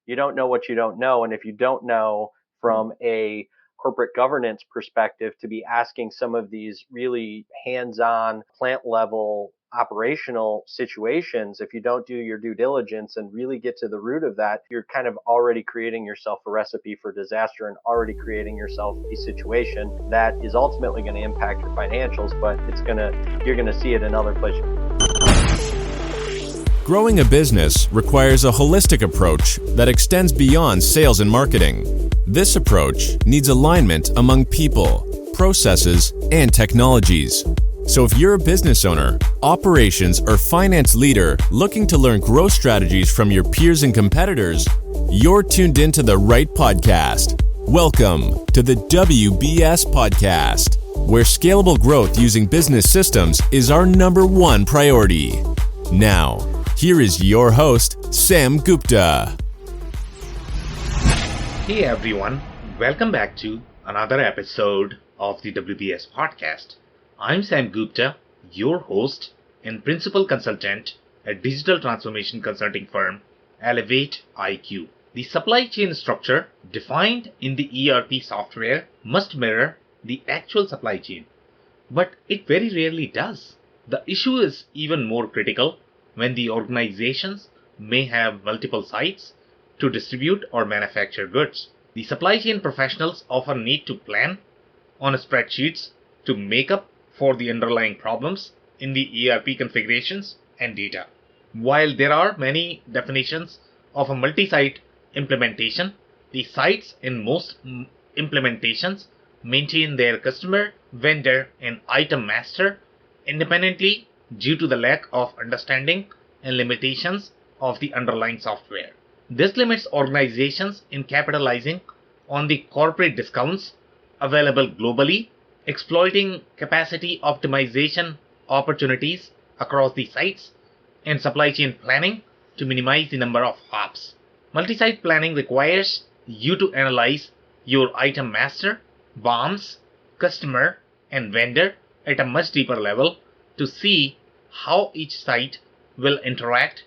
you don't know what you don't know. And if you don't know from a corporate governance perspective, to be asking some of these really hands-on plant level operational situations, if you don't do your due diligence and really get to the root of that, you're kind of already creating yourself a recipe for disaster and already creating yourself a situation that is ultimately going to impact your financials, but you're going to see it in other places. Growing a business requires a holistic approach that extends beyond sales and marketing. This approach needs alignment among people, processes, and technologies. So if you're a business owner, operations, or finance leader looking to learn growth strategies from your peers and competitors, you're tuned into the right podcast. Welcome to the WBS Podcast, where scalable growth using business systems is our number one priority. Now, here is your host, Sam Gupta. Hey everyone, welcome back to another episode of the WBS Podcast. I'm Sam Gupta, your host and principal consultant at digital transformation consulting firm Elevate IQ. The supply chain structure defined in the ERP software must mirror the actual supply chain, but it very rarely does. The issue is even more critical when the organizations may have multiple sites to distribute or manufacture goods. The supply chain professionals often need to plan on spreadsheets to make up for the underlying problems in the ERP configurations and data. While there are many definitions of a multi-site implementation, the sites in most implementations maintain their customer, vendor, and item master independently due to the lack of understanding and limitations of the underlying software. This limits organizations in capitalizing on the corporate discounts available globally, exploiting capacity optimization opportunities across the sites, and supply chain planning to minimize the number of hops. Multi-site planning requires you to analyze your item master, BOMs, customer, and vendor at a much deeper level to see how each site will interact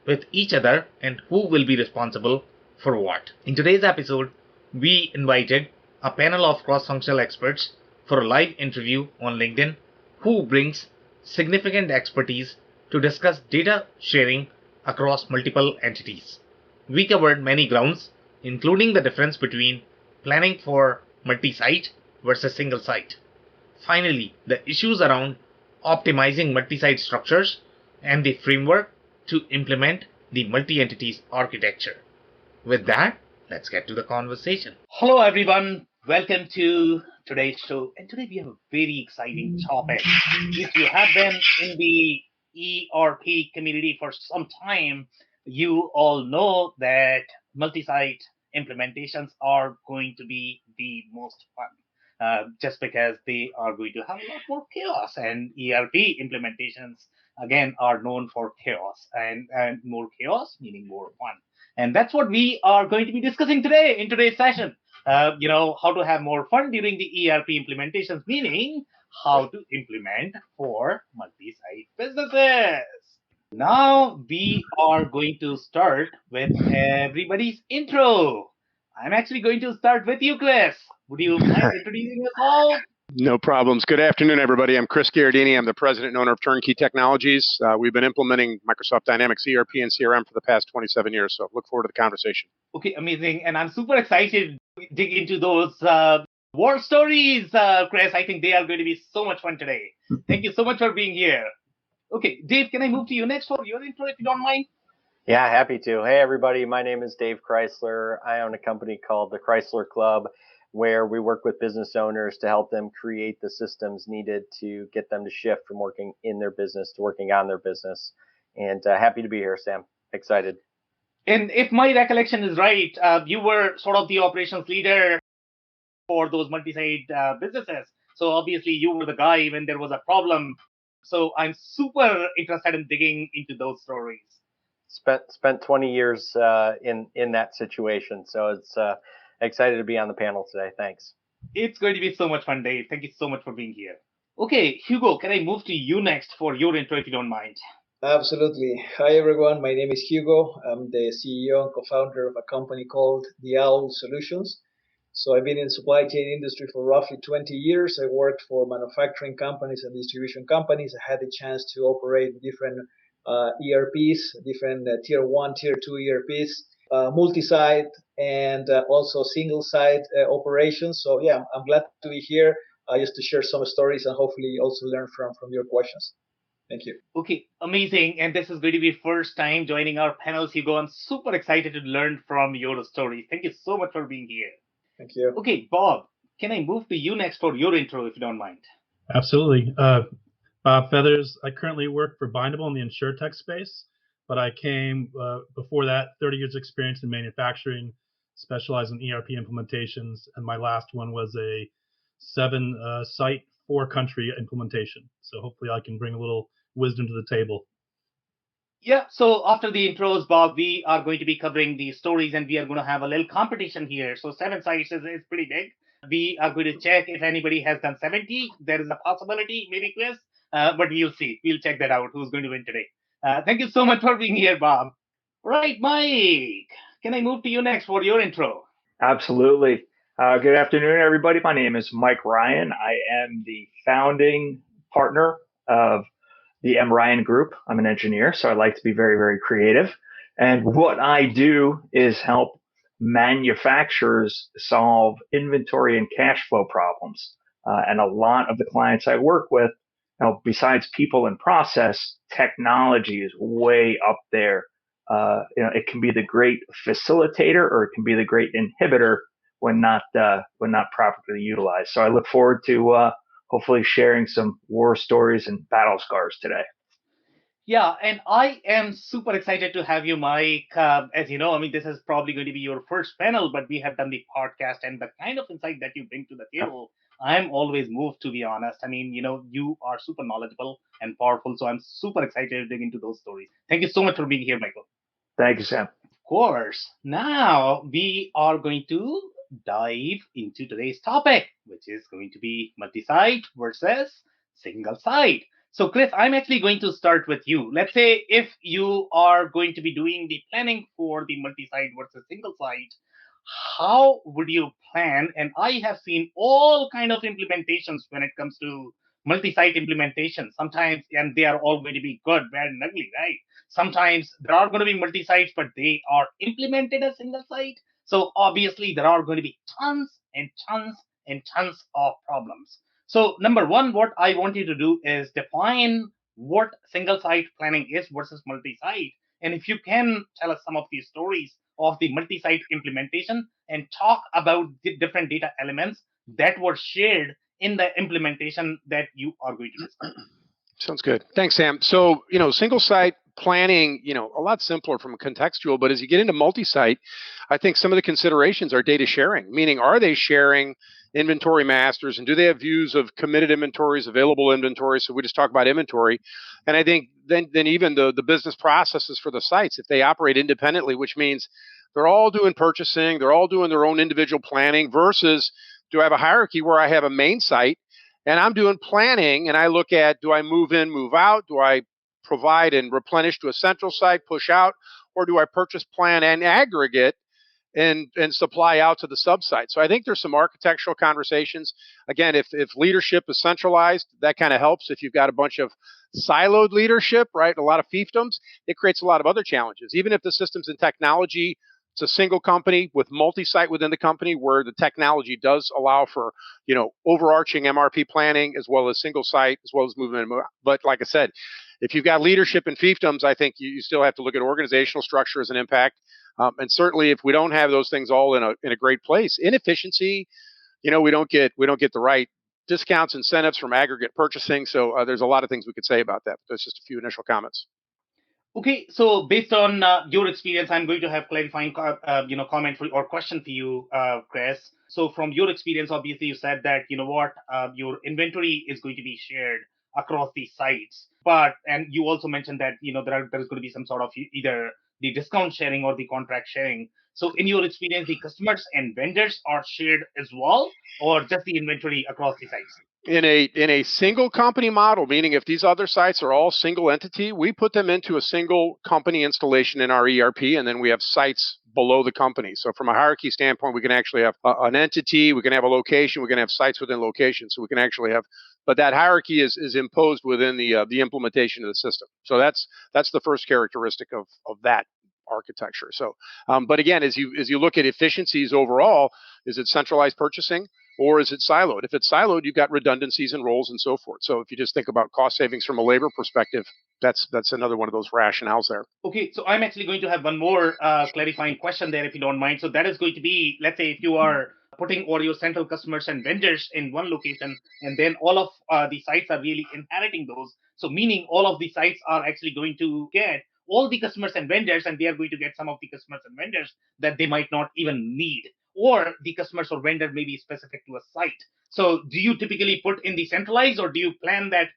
with each other and who will be responsible for what. In today's episode, we invited a panel of cross-functional experts for a live interview on LinkedIn who brings significant expertise to discuss data sharing across multiple entities. We covered many grounds, including the difference between planning for multi-site versus single site. Finally, the issues around optimizing multi-site structures and the framework to implement the multi-entities architecture. With that, let's get to the conversation. Hello everyone, welcome to today's show. And today we have a very exciting topic. If you have been in the ERP community for some time, you all know that multi-site implementations are going to be the most fun. Just because they are going to have a lot more chaos, and ERP implementations again are known for chaos, and more chaos meaning more fun. And that's what we are going to be discussing today in today's session. How to have more fun during the ERP implementations, meaning how to implement for multi-site businesses. Now we are going to start with everybody's intro. I'm actually going to start with you, Chris. Would you mind introducing yourself? No problems. Good afternoon, everybody. I'm Chris Ghiardini. I'm the president and owner of Turnkey Technologies. We've been implementing Microsoft Dynamics ERP and CRM for the past 27 years, so look forward to the conversation. Okay, amazing. And I'm super excited to dig into those war stories, Chris. I think they are going to be so much fun today. Thank you so much for being here. Okay, Dave, can I move to you next for your intro if you don't mind? Yeah, happy to. Hey, everybody. My name is Dave Chrysler. I own a company called the Chrysler Club, where we work with business owners to help them create the systems needed to get them to shift from working in their business to working on their business. And happy to be here, Sam. Excited. And if my recollection is right, you were sort of the operations leader for those multi-site businesses. So obviously you were the guy when there was a problem. So I'm super interested in digging into those stories. Spent 20 years in that situation. So it's excited to be on the panel today. Thanks. It's going to be so much fun, Dave. Thank you so much for being here. Okay, Hugo, can I move to you next for your intro if you don't mind? Absolutely. Hi, everyone. My name is Hugo. I'm the CEO and co-founder of a company called The Owl Solutions. So I've been in the supply chain industry for roughly 20 years. I worked for manufacturing companies and distribution companies. I had the chance to operate different ERPs, different tier one, tier two ERPs, multi-site, and also single-site operations. So yeah, I'm glad to be here just to share some stories and hopefully also learn from your questions. Thank you. Okay, amazing. And this is going to be first time joining our panels, Hugo. I'm super excited to learn from your stories. Thank you so much for being here. Thank you. Okay, Bob, can I move to you next for your intro, if you don't mind? Absolutely. Bob Feathers. I currently work for Bindable in the InsurTech space, but I came before that 30 years experience in manufacturing, specialized in ERP implementations, and my last one was a 7-site, 4-country implementation. So hopefully I can bring a little wisdom to the table. Yeah, so after the intros, Bob, we are going to be covering the stories and we are going to have a little competition here. So 7 sites is pretty big. We are going to check if anybody has done 70. There is a possibility, maybe Chris, but we'll see. We'll check that out, who's going to win today. Thank you so much for being here, Bob. Right, Mike, can I move to you next for your intro? Absolutely. Good afternoon, everybody. My name is Mike Ryan. I am the founding partner of the M. Ryan Group. I'm an engineer, so I like to be very, very creative. And what I do is help manufacturers solve inventory and cash flow problems. And a lot of the clients I work with, besides people and process, technology is way up there. It can be the great facilitator or it can be the great inhibitor when not properly utilized. So I look forward to hopefully sharing some war stories and battle scars today. Yeah, and I am super excited to have you, Mike. As you know, I mean, this is probably going to be your first panel, but we have done the podcast and the kind of insight that you bring to the table. I'm always moved, to be honest. I mean, you are super knowledgeable and powerful, so I'm super excited to dig into those stories. Thank you so much for being here, Michael. Thank you, Sam. Of course. Now we are going to dive into today's topic, which is going to be multi-site versus single site. So, Chris, I'm actually going to start with you. Let's say if you are going to be doing the planning for the multi-site versus single site, how would you plan? And I have seen all kind of implementations when it comes to multi-site implementation. Sometimes, and they are all going to be good, bad, and ugly, right? Sometimes there are going to be multi-sites, but they are implemented as single site. So obviously there are going to be tons and tons and tons of problems. So number one, what I want you to do is define what single site planning is versus multi-site. And if you can tell us some of these stories of the multi-site implementation and talk about the different data elements that were shared in the implementation that you are going to discuss. Sounds good. Thanks, Sam. So, single site planning, a lot simpler from a contextual, but as you get into multi-site, I think some of the considerations are data sharing, meaning are they sharing inventory masters and do they have views of committed inventories, available inventory? So we just talk about inventory. And I think then even the business processes for the sites, if they operate independently, which means they're all doing purchasing, they're all doing their own individual planning versus do I have a hierarchy where I have a main site and I'm doing planning and I look at, do I move in, move out? Do I provide and replenish to a central site, push out? Or do I purchase, plan, and aggregate and supply out to the sub-site? So I think there's some architectural conversations. Again, if leadership is centralized, that kind of helps. If you've got a bunch of siloed leadership, right, a lot of fiefdoms, it creates a lot of other challenges. Even if the systems and technology, it's a single company with multi-site within the company where the technology does allow for, overarching MRP planning as well as single site, as well as movement. But like I said, if you've got leadership and fiefdoms, I think you still have to look at organizational structure as an impact. And certainly if we don't have those things all in a great place, inefficiency, we don't get the right discounts, incentives from aggregate purchasing. So there's a lot of things we could say about that. But that's just a few initial comments. Okay, so based on your experience, I'm going to have clarifying, comment or question for you, Chris. So from your experience, obviously you said that your inventory is going to be shared across these sites, and you also mentioned that there's going to be some sort of either the discount sharing or the contract sharing. So in your experience, the customers and vendors are shared as well, or just the inventory across the sites? In a single company model, meaning if these other sites are all single entity, we put them into a single company installation in our ERP, and then we have sites below the company. So from a hierarchy standpoint, we can actually have an entity, we can have a location, we can have sites within locations. So we can actually have, but that hierarchy is imposed within the implementation of the system. So that's the first characteristic of that architecture. So, but again, as you look at efficiencies overall, is it centralized purchasing? Or is it siloed? If it's siloed, you've got redundancies and roles and so forth. So if you just think about cost savings from a labor perspective, that's another one of those rationales there. Okay, so I'm actually going to have one more clarifying question there, if you don't mind. So that is going to be, let's say, if you are putting all your central customers and vendors in one location, and then all of the sites are really inheriting those. So meaning all of the sites are actually going to get all the customers and vendors, and they are going to get some of the customers and vendors that they might not even need, or the customers or vendor may be specific to a site. So do you typically put in the centralized, or do you plan that,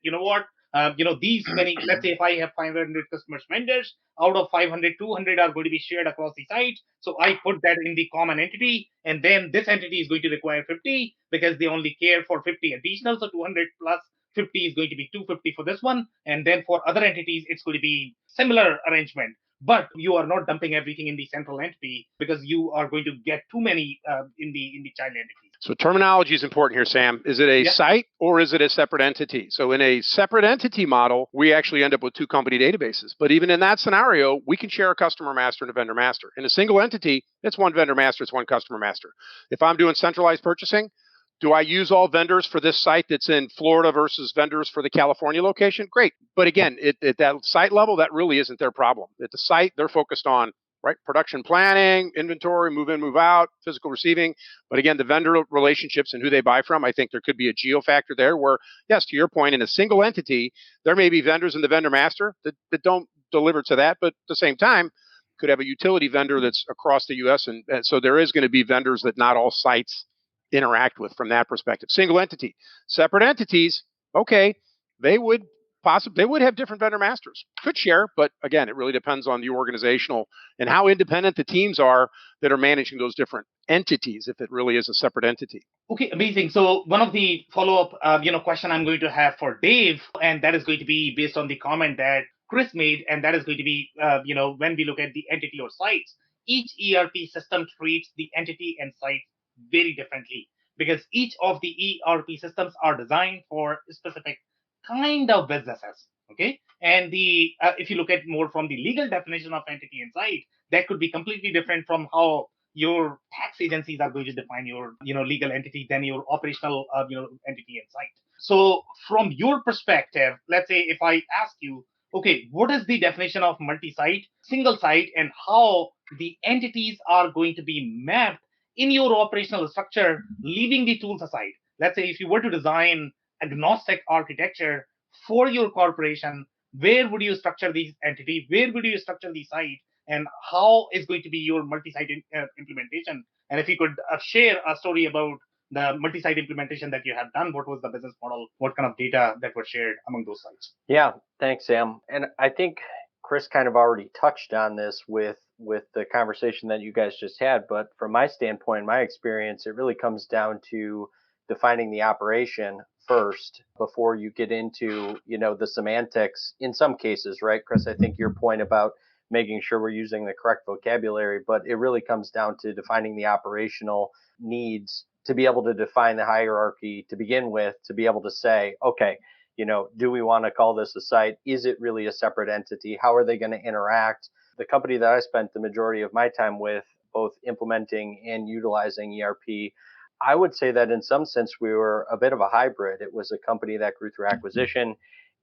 these many, let's say if I have 500 customers vendors, out of 500, 200 are going to be shared across the site. So I put that in the common entity, and then this entity is going to require 50 because they only care for 50 additional. So 200 plus 50 is going to be 250 for this one. And then for other entities, it's going to be similar arrangement. But you are not dumping everything in the central entity because you are going to get too many in the child entities. So terminology is important here, Sam. Is it a site or is it a separate entity? So in a separate entity model, we actually end up with two company databases. But even in that scenario, we can share a customer master and a vendor master. In a single entity, it's one vendor master, it's one customer master. If I'm doing centralized purchasing, do I use all vendors for this site that's in Florida versus vendors for the California location? Great. But again, at that site level, that really isn't their problem. At the site, they're focused on production planning, inventory, move in, move out, physical receiving. But again, the vendor relationships and who they buy from, I think there could be a geo factor there where, yes, to your point, in a single entity, there may be vendors in the vendor master that don't deliver to that. But at the same time, could have a utility vendor that's across the U.S. And so there is going to be vendors that not all sites interact with from that perspective. Single entity, separate entities, okay, they would have different vendor masters. Could share, but again, it really depends on the organizational and how independent the teams are that are managing those different entities, if it really is a separate entity. Okay, amazing. So one of the follow-up, question I'm going to have for Dave, and that is going to be based on the comment that Chris made, and that is going to be, when we look at the entity or sites, each ERP system treats the entity and site very differently because each of the ERP systems are designed for specific kind of businesses. Okay, and the if you look at more from the legal definition of entity and site, that could be completely different from how your tax agencies are going to define your legal entity than your operational entity and site. So from your perspective, let's say if I ask you, okay, what is the definition of multi-site, single site, and how the entities are going to be mapped in your operational structure, leaving the tools aside? Let's say if you were to design agnostic architecture for your corporation, where would you structure these entity? Where would you structure the site? And how is going to be your multi-site implementation? And if you could share a story about the multi-site implementation that you have done, what was the business model? What kind of data that was shared among those sites? Yeah, thanks, Sam. And I think Chris kind of already touched on this with the conversation that you guys just had. But from my standpoint, my experience, it really comes down to defining the operation first before you get into, the semantics in some cases, right, Chris? I think your point about making sure we're using the correct vocabulary, but it really comes down to defining the operational needs to be able to define the hierarchy to begin with, to be able to say, okay, do we want to call this a site? Is it really a separate entity? How are they going to interact? The company that I spent the majority of my time with, both implementing and utilizing ERP, I would say that in some sense we were a bit of a hybrid. It was a company that grew through acquisition,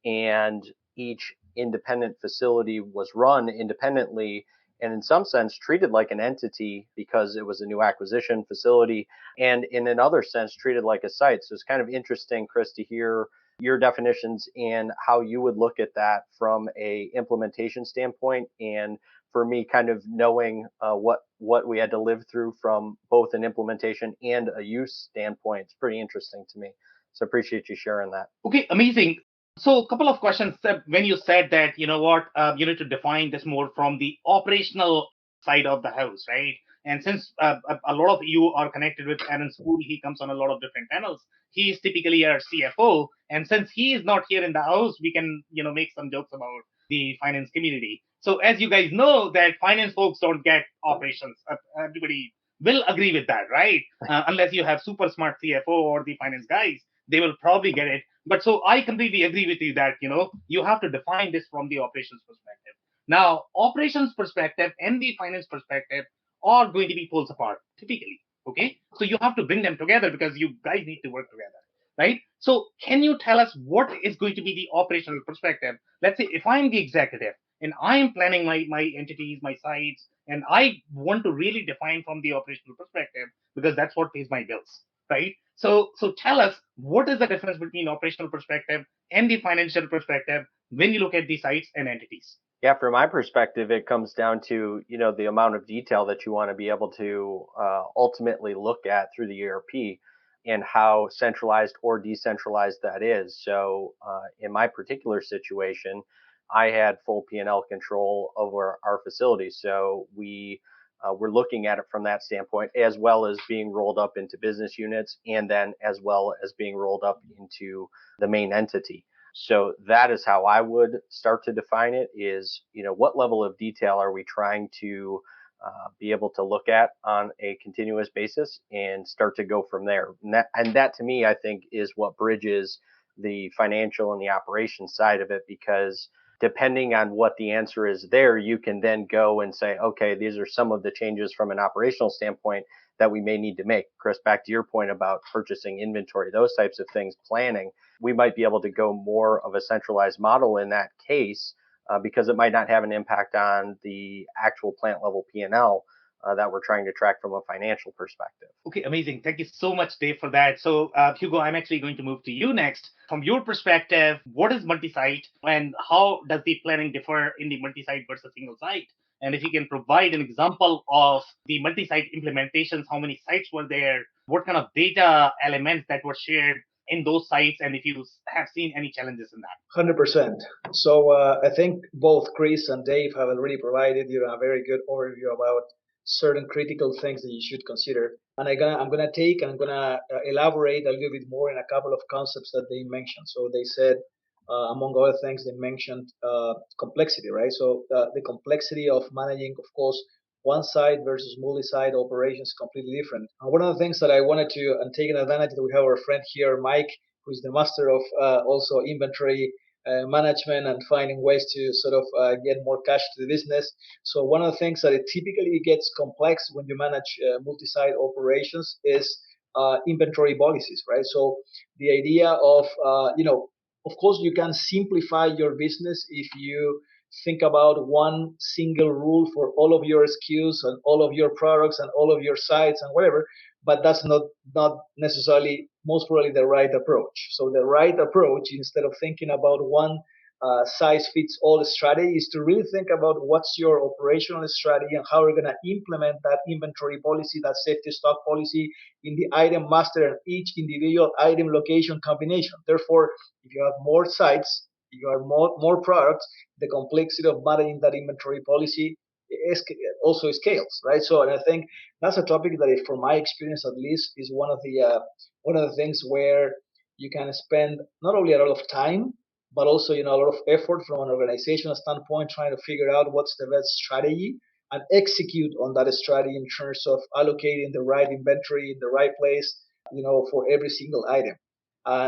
and each independent facility was run independently and in some sense treated like an entity because it was a new acquisition facility, and in another sense treated like a site. So it's kind of interesting, Chris, to hear your definitions and how you would look at that from a implementation standpoint, and for me kind of knowing what we had to live through from both an implementation and a use standpoint. It's pretty interesting to me. So appreciate you sharing that. Okay, amazing. So a couple of questions. When you said that, you know what, you need to define this more from the operational side of the house, right? And since a lot of you are connected with Aaron Spool, he comes on a lot of different panels. He is typically our CFO, and since he is not here in the house, we can, make some jokes about the finance community. So as you guys know, that finance folks don't get operations. Everybody will agree with that, right? Unless you have super smart CFO or the finance guys, they will probably get it. But so I completely agree with you that, you have to define this from the operations perspective. Now, operations perspective and the finance perspective are going to be poles apart typically. Okay. So you have to bring them together because you guys need to work together. Right. So can you tell us what is going to be the operational perspective? Let's say if I'm the executive and I'm planning my entities, my sites, and I want to really define from the operational perspective because that's what pays my bills, right? So tell us what is the difference between operational perspective and the financial perspective when you look at the sites and entities. Yeah, from my perspective, it comes down to, the amount of detail that you want to be able to ultimately look at through the ERP and how centralized or decentralized that is. So in my particular situation, I had full P&L control over our facility. So we were looking at it from that standpoint, as well as being rolled up into business units and then as well as being rolled up into the main entity. So that is how I would start to define it is, what level of detail are we trying to be able to look at on a continuous basis and start to go from there. And that to me, I think is what bridges the financial and the operations side of it, because depending on what the answer is there, you can then go and say, okay, these are some of the changes from an operational standpoint that we may need to make. Chris, back to your point about purchasing inventory, those types of things, planning, we might be able to go more of a centralized model in that case because it might not have an impact on the actual plant level P&L that we're trying to track from a financial perspective. Okay, amazing. Thank you so much, Dave, for that. So, Hugo, I'm actually going to move to you next. From your perspective, what is multi-site and how does the planning differ in the multi-site versus single site? And if you can provide an example of the multi-site implementations, how many sites were there? What kind of data elements that were shared in those sites? And if you have seen any challenges in that? 100%. So I think both Chris and Dave have already provided a very good overview about certain critical things that you should consider. And I'm gonna take and I'm gonna elaborate a little bit more in a couple of concepts that they mentioned. So they said, among other things, they mentioned complexity, right? So the complexity of managing, of course, one side versus multi-site operations is completely different. And one of the things that I wanted to, and taking advantage that we have our friend here, Mike, who's the master of also inventory management and finding ways to sort of get more cash to the business. So one of the things that it typically gets complex when you manage multi-site operations is inventory policies, right? So the idea of, of course, you can simplify your business if you think about one single rule for all of your SKUs and all of your products and all of your sites and whatever, but that's not necessarily most probably the right approach. So the right approach, instead of thinking about one size fits all strategy, is to really think about what's your operational strategy and how we're going to implement that inventory policy, that safety stock policy in the item master and each individual item location combination. Therefore, if you have more sites, if you have more products, the complexity of managing that inventory policy also scales, right? So, and I think that's a topic that, from my experience at least, is one of the things where you can spend not only a lot of time, but also a lot of effort from an organizational standpoint, trying to figure out what's the best strategy and execute on that strategy in terms of allocating the right inventory in the right place, for every single item.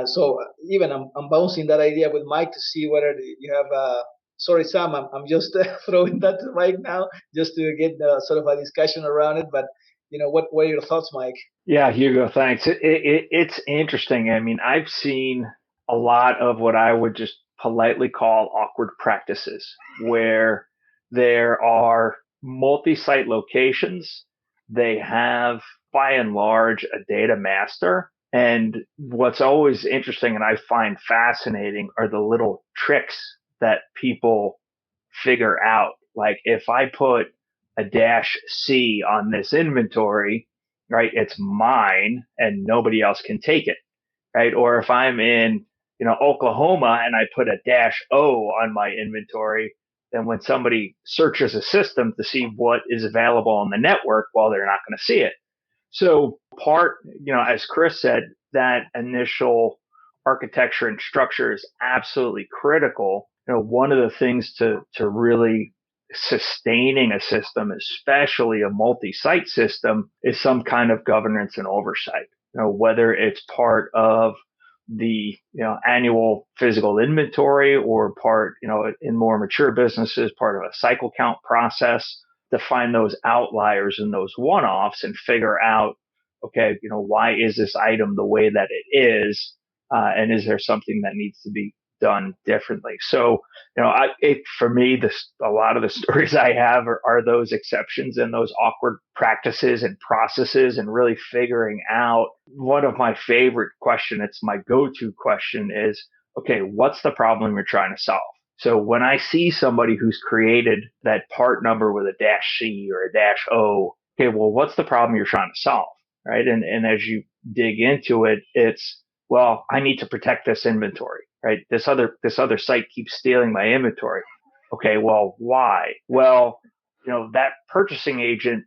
So even I'm bouncing that idea with Mike to see whether you have. Sorry, Sam, I'm just throwing that to Mike now, just to get sort of a discussion around it. But what are your thoughts, Mike? Yeah, Hugo, thanks. It's interesting. I mean, I've seen a lot of what I would just politely call awkward practices where there are multi-site locations. They have, by and large, a data master. And what's always interesting and I find fascinating are the little tricks that people figure out. Like if I put a dash C on this inventory, right, it's mine and nobody else can take it, right? Or if I'm in, Oklahoma and I put a -O on my inventory, then when somebody searches a system to see what is available on the network, well, they're not going to see it. So as Chris said, that initial architecture and structure is absolutely critical. One of the things to really sustaining a system, especially a multi-site system, is some kind of governance and oversight. Whether it's part of the annual physical inventory or part, in more mature businesses, part of a cycle count process, to find those outliers and those one-offs and figure out, okay, why is this item the way that it is, and is there something that needs to be done differently? So, for me, a lot of the stories I have are those exceptions and those awkward practices and processes, and really figuring out. One of my favorite question, it's my go-to question, is, okay, what's the problem you're trying to solve? So when I see somebody who's created that part number with a -C or a -O, okay, well, what's the problem you're trying to solve, right? And as you dig into it, it's, well, I need to protect this inventory, right? This other site keeps stealing my inventory. Okay, well, why? Well, that purchasing agent,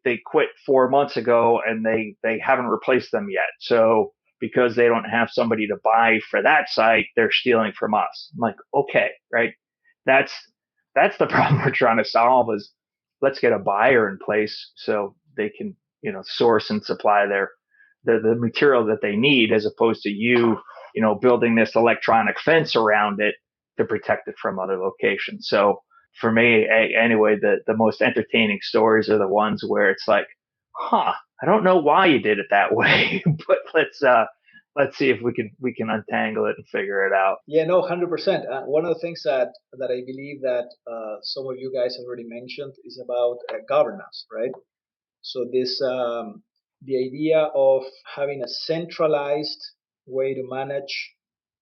they quit 4 months ago and they haven't replaced them yet. So because they don't have somebody to buy for that site, they're stealing from us. I'm like, okay, right? That's the problem we're trying to solve, is let's get a buyer in place so they can, source and supply the material that they need, as opposed to building this electronic fence around it to protect it from other locations. So for me, anyway, the most entertaining stories are the ones where it's like, I don't know why you did it that way, but let's see if we can untangle it and figure it out. Yeah, no, 100%. One of the things that I believe that some of you guys already mentioned is about governance, right? So this the idea of having a centralized way to manage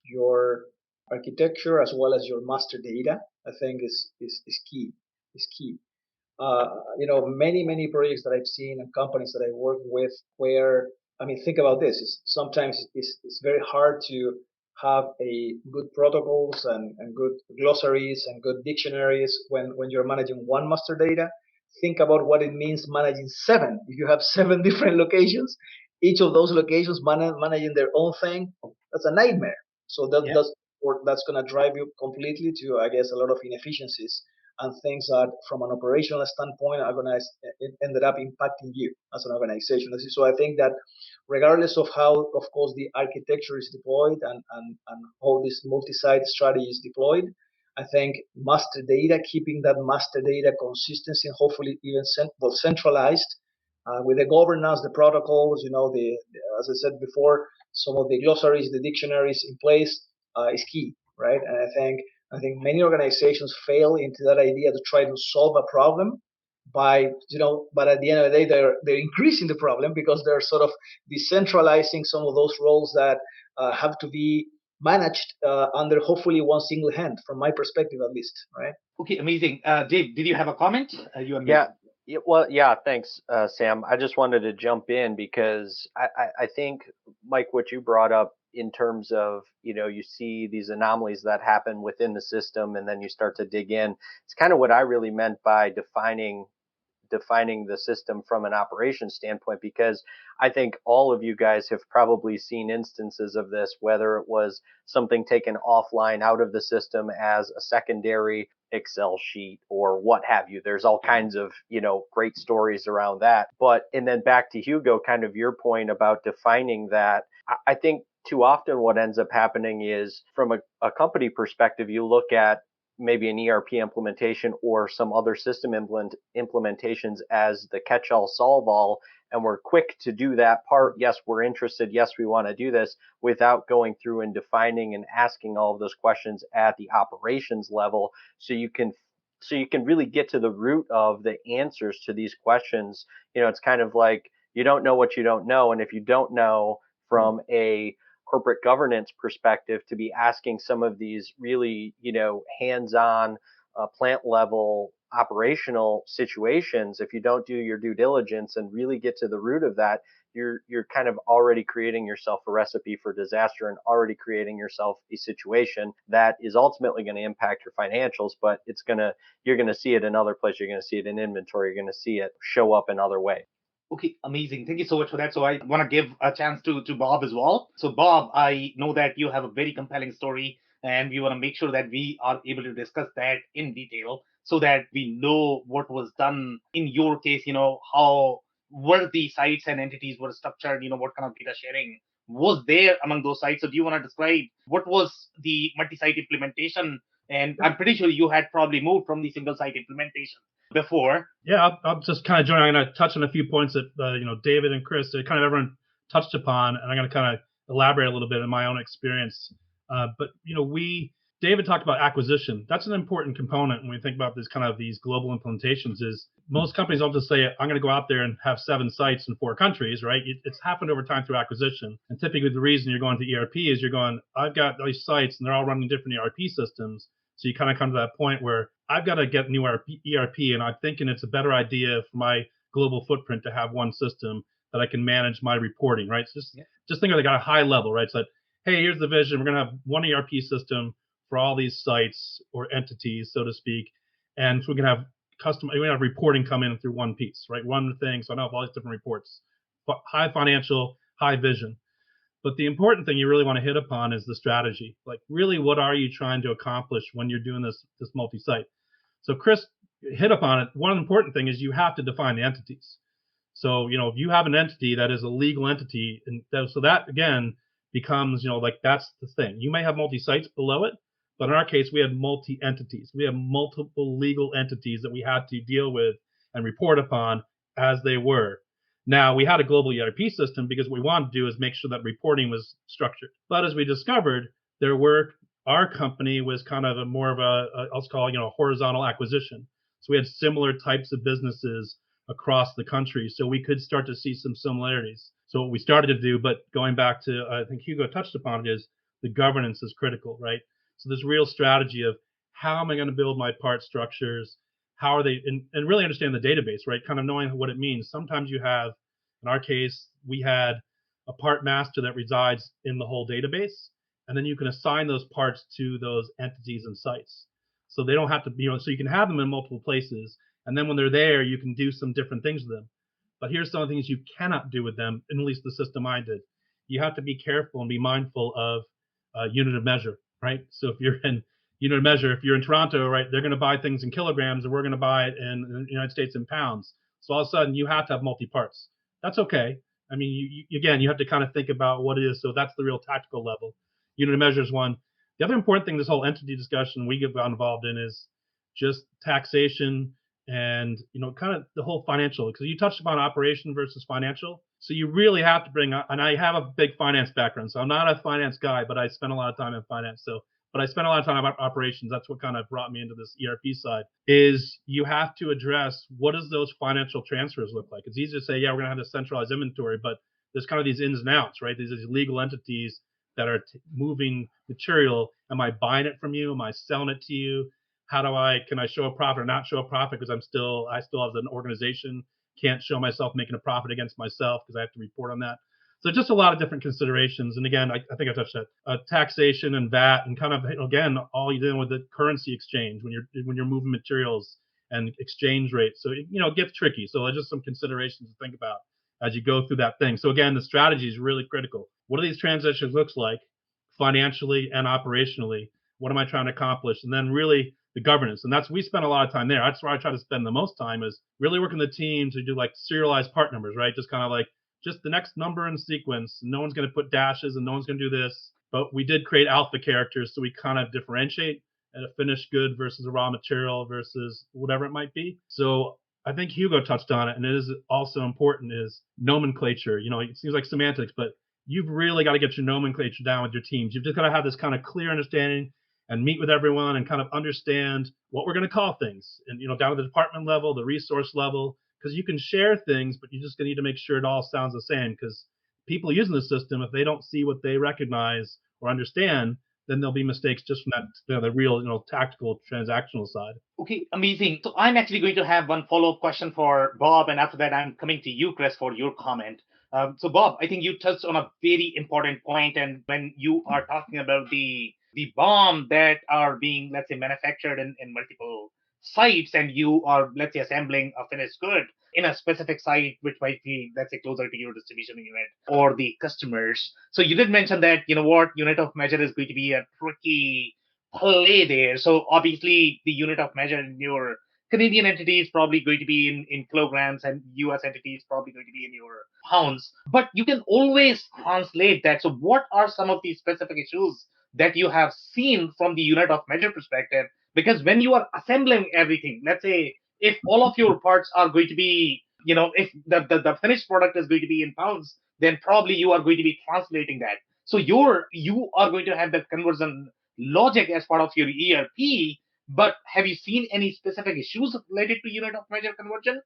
your architecture as well as your master data, I think is key. Is key. Many projects that I've seen and companies that I work with, where, I mean, think about this. Sometimes it's very hard to have a good protocols and good glossaries and good dictionaries when you're managing one master data. Think about what it means managing seven. If you have seven different locations, each of those locations managing their own thing, that's a nightmare. So that's going to drive you completely to, I guess, a lot of inefficiencies and things that from an operational standpoint are going to ended up impacting you as an organization. So I think that regardless of how, of course, the architecture is deployed and how this multi-site strategy is deployed, I think master data, keeping that master data consistency and hopefully even centralized with the governance, the protocols, as I said before, some of the glossaries, the dictionaries in place is key, right? And I think many organizations fail into that idea to try to solve a problem by, but at the end of the day, they're increasing the problem because they're sort of decentralizing some of those roles that have to be managed under hopefully one single hand, from my perspective at least, right? Okay, amazing. Dave, did you have a comment? You are Yeah. Yeah, thanks, Sam. I just wanted to jump in because I think, Mike, what you brought up in terms of, you see these anomalies that happen within the system and then you start to dig in. It's kind of what I really meant by defining the system from an operations standpoint, because I think all of you guys have probably seen instances of this, whether it was something taken offline out of the system as a secondary Excel sheet or what have you. There's all kinds of, great stories around that. And then back to Hugo, kind of your point about defining that, I think too often what ends up happening is from a company perspective, you look at maybe an ERP implementation or some other system implementations as the catch-all, solve-all, and we're quick to do that part. Yes, we're interested. Yes, we want to do this, without going through and defining and asking all of those questions at the operations level, so you can really get to the root of the answers to these questions. It's kind of like you don't know what you don't know, and if you don't know from a corporate governance perspective, to be asking some of these really, hands-on plant level operational situations, if you don't do your due diligence and really get to the root of that, you're kind of already creating yourself a recipe for disaster and already creating yourself a situation that is ultimately going to impact your financials, but you're going to see it in other places. You're going to see it in inventory. You're going to see it show up in other ways. Okay, amazing. Thank you so much for that. So I want to give a chance to Bob as well. So Bob, I know that you have a very compelling story and we want to make sure that we are able to discuss that in detail so that we know what was done in your case, how were the sites and entities were structured, what kind of data sharing was there among those sites. So do you want to describe what was the multi-site implementation? And I'm pretty sure you had probably moved from the single site implementation before. Yeah, I'll just kind of join. I'm going to touch on a few points that David and Chris, kind of everyone touched upon, and I'm going to kind of elaborate a little bit in my own experience. But David talked about acquisition. That's an important component when we think about this kind of these global implementations. Is most companies don't just say, I'm going to go out there and have 7 sites in 4 countries, right? It's happened over time through acquisition. And typically the reason you're going to ERP is I've got these sites and they're all running different ERP systems. So you kind of come to that point where I've got to get new ERP, and I'm thinking it's a better idea for my global footprint to have one system that I can manage my reporting, right? So just think of it at a high level, right? So, hey, here's the vision. We're going to have one ERP system for all these sites or entities, so to speak, and so we can have reporting come in through one piece, right? One thing, so I know of all these different reports, high financial, high vision. But the important thing you really want to hit upon is the strategy. Like, really, what are you trying to accomplish when you're doing this multi-site? So Chris hit upon it. One important thing is you have to define the entities. So, if you have an entity that is a legal entity, and so that again becomes, that's the thing. You may have multi-sites below it, but in our case, we had multi-entities. We have multiple legal entities that we had to deal with and report upon as they were. Now, we had a global ERP system because what we wanted to do is make sure that reporting was structured. But as we discovered, our company was kind of more of I'll call it, horizontal acquisition. So we had similar types of businesses across the country. So we could start to see some similarities. So what we started to do, but going back to, I think Hugo touched upon it, is the governance is critical, right? So this real strategy of how am I going to build my part structures? How are they, and really understand the database, right? Kind of knowing what it means. Sometimes you have, in our case, we had a part master that resides in the whole database, and then you can assign those parts to those entities and sites. So they don't have to be, so you can have them in multiple places, and then when they're there, you can do some different things with them. But here's some of the things you cannot do with them, at least the system I did. You have to be careful and be mindful of unit of measure, right? So if you're in unit of measure, if you're in Toronto, right, they're going to buy things in kilograms, and we're going to buy it in the United States in pounds. So all of a sudden, you have to have multi-parts. That's okay. I mean, you have to kind of think about what it is. So that's the real tactical level. Unit of measure is one. The other important thing, this whole entity discussion we get involved in, is just taxation and kind of the whole financial. Because you touched upon operation versus financial. So you really have to bring, and I have a big finance background, so I'm not a finance guy, but I spent a lot of time in finance. But I spent a lot of time on operations. That's what kind of brought me into this ERP side. Is you have to address what does those financial transfers look like. It's easy to say, yeah, we're going to have this centralized inventory, but there's kind of these ins and outs, right? These legal entities that are moving material. Am I buying it from you? Am I selling it to you? Can I show a profit or not show a profit because I still as an organization can't show myself making a profit against myself because I have to report on that. So just a lot of different considerations. And again, I think I touched that taxation and VAT, and kind of, again, all you're dealing with the currency exchange when you're moving materials and exchange rates. So, it gets tricky. So there's just some considerations to think about as you go through that thing. So again, the strategy is really critical. What do these transitions looks like financially and operationally? What am I trying to accomplish? And then really the governance. And we spend a lot of time there. That's where I try to spend the most time, is really working the team to do like serialized part numbers, right? Just kind of like just the next number in sequence. No one's going to put dashes and no one's going to do this. But we did create alpha characters, so we kind of differentiate a finished good versus a raw material versus whatever it might be. So I think Hugo touched on it, and it is also important, is nomenclature. It seems like semantics, but you've really got to get your nomenclature down with your teams. You've just got to have this kind of clear understanding and meet with everyone and kind of understand what we're going to call things, and down to the department level, the resource level, because you can share things, but you just need to make sure it all sounds the same, because people using the system, if they don't see what they recognize or understand, then there'll be mistakes just from that, the real, tactical transactional side. Okay, amazing. So I'm actually going to have one follow-up question for Bob, and after that, I'm coming to you, Chris, for your comment. So Bob, I think you touched on a very important point, and when you are talking about the bomb that are being, let's say, manufactured in multiple sites, and you are, let's say, assembling a finished good in a specific site, which might be, let's say, closer to your distribution unit or the customers. So you did mention that, what unit of measure is going to be a tricky play there. So obviously, the unit of measure in your Canadian entity is probably going to be in kilograms, and US entity is probably going to be in your pounds. But you can always translate that. So what are some of these specific issues that you have seen from the unit of measure perspective? Because when you are assembling everything, let's say if all of your parts are going to be, if the finished product is going to be in pounds, then probably you are going to be translating that. So you are going to have that conversion logic as part of your ERP, but have you seen any specific issues related to unit of measure conversion?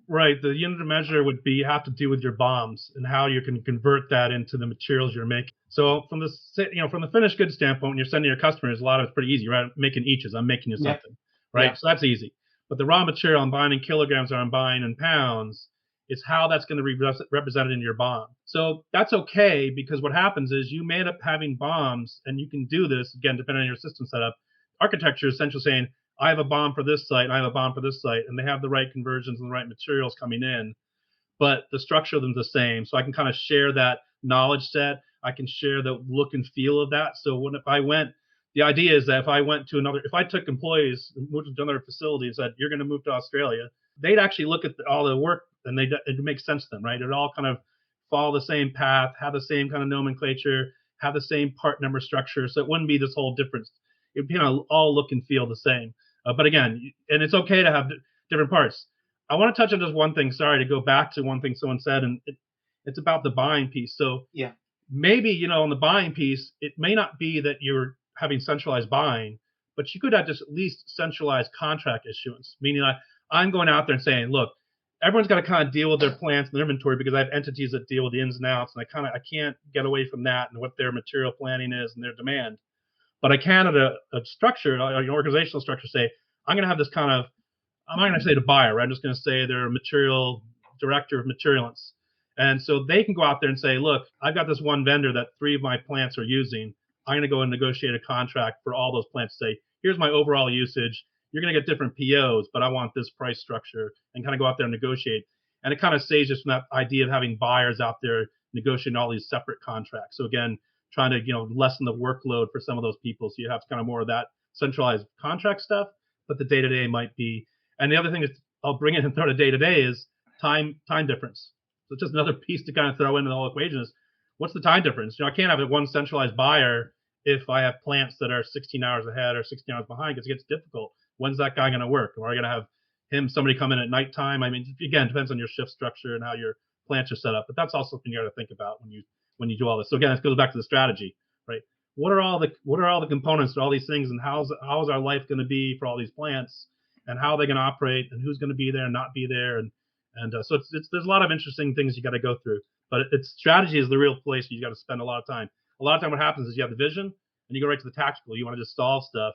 Right. The unit of measure would have to do with your bombs and how you can convert that into the materials you're making. So from the finished goods standpoint, when you're sending your customers, a lot of it's pretty easy, right? Making eaches, I'm making you something, right? Yeah. So that's easy. But the raw material I'm buying in kilograms or I'm buying in pounds, it's how that's going to be represented in your bomb. So that's okay, because what happens is you may end up having bombs, and you can do this, again, depending on your system setup. Architecture is essentially saying, I have a bomb for this site, and I have a bomb for this site, and they have the right conversions and the right materials coming in, but the structure of them is the same. So I can kind of share that knowledge set. I can share the look and feel of that. So the idea is that if I took employees, moved to another facility and said, you're going to move to Australia, they'd actually look at all the work, and it makes sense to them, right? It all kind of follow the same path, have the same kind of nomenclature, have the same part number structure. So it wouldn't be this whole difference. It would all look and feel the same. But again, and it's okay to have different parts. I want to touch on just one thing. Sorry, to go back to one thing someone said, and it's about the buying piece. So yeah, maybe, on the buying piece, it may not be that you're having centralized buying, but you could have just at least centralized contract issuance, meaning I'm going out there and saying, look, everyone's got to kind of deal with their plants and their inventory, because I have entities that deal with the ins and outs, and I can't get away from that and what their material planning is and their demand. But I can, at a structure, an organizational structure, say, I'm going to have this kind of, I'm not going to say the buyer, right? I'm just going to say they're a material director of materialance. And so they can go out there and say, look, I've got this one vendor that 3 of my plants are using. I'm going to go and negotiate a contract for all those plants. Say, here's my overall usage. You're going to get different POs, but I want this price structure, and kind of go out there and negotiate. And it kind of saves us from that idea of having buyers out there negotiating all these separate contracts. So again, trying to lessen the workload for some of those people. So you have kind of more of that centralized contract stuff, but the day-to-day might be. And the other thing is, I'll bring it and throw to day-to-day, is time difference. So just another piece to kind of throw into the whole equation is, what's the time difference? I can't have one centralized buyer if I have plants that are 16 hours ahead or 16 hours behind, because it gets difficult. When's that guy going to work? Or are you going to have somebody come in at nighttime? I mean, again, it depends on your shift structure and how your plants are set up, but that's also something you got to think about when you do all this. So again, it goes back to the strategy, right? What are all the components to all these things, and how is our life going to be for all these plants, and how are they going to operate, and who's going to be there and not be there, and so there's a lot of interesting things you got to go through. But strategy is the real place you got to spend a lot of time. A lot of time, what happens is you have the vision, and you go right to the tactical. You want to just solve stuff,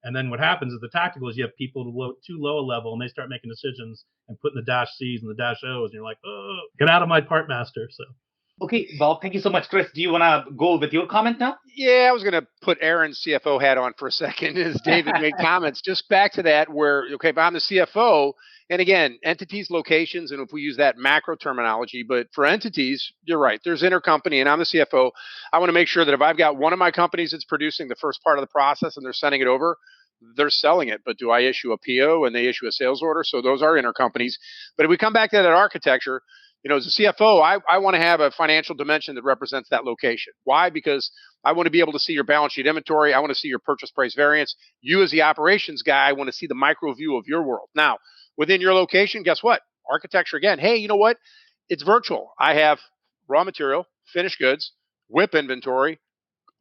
and then what happens is the tactical is you have people too low a level, and they start making decisions and putting the dash C's and the dash O's, and you're like, oh, get out of my part master. So. Okay, Bob, thank you so much. Chris, do you want to go with your comment now? Yeah, I was going to put Aaron's CFO hat on for a second as David made comments. Just back to that where, okay, if I'm the CFO, and again, entities, locations, and if we use that macro terminology, but for entities, you're right, there's intercompany, and I'm the CFO. I want to make sure that if I've got one of my companies that's producing the first part of the process and they're sending it over, they're selling it. But do I issue a PO and they issue a sales order? So those are intercompanies. But if we come back to that architecture, as a CFO, I want to have a financial dimension that represents that location. Why? Because I want to be able to see your balance sheet inventory. I want to see your purchase price variance. You as the operations guy, I want to see the micro view of your world. Now, within your location, guess what? Architecture again. Hey, you know what? It's virtual. I have raw material, finished goods, WIP inventory.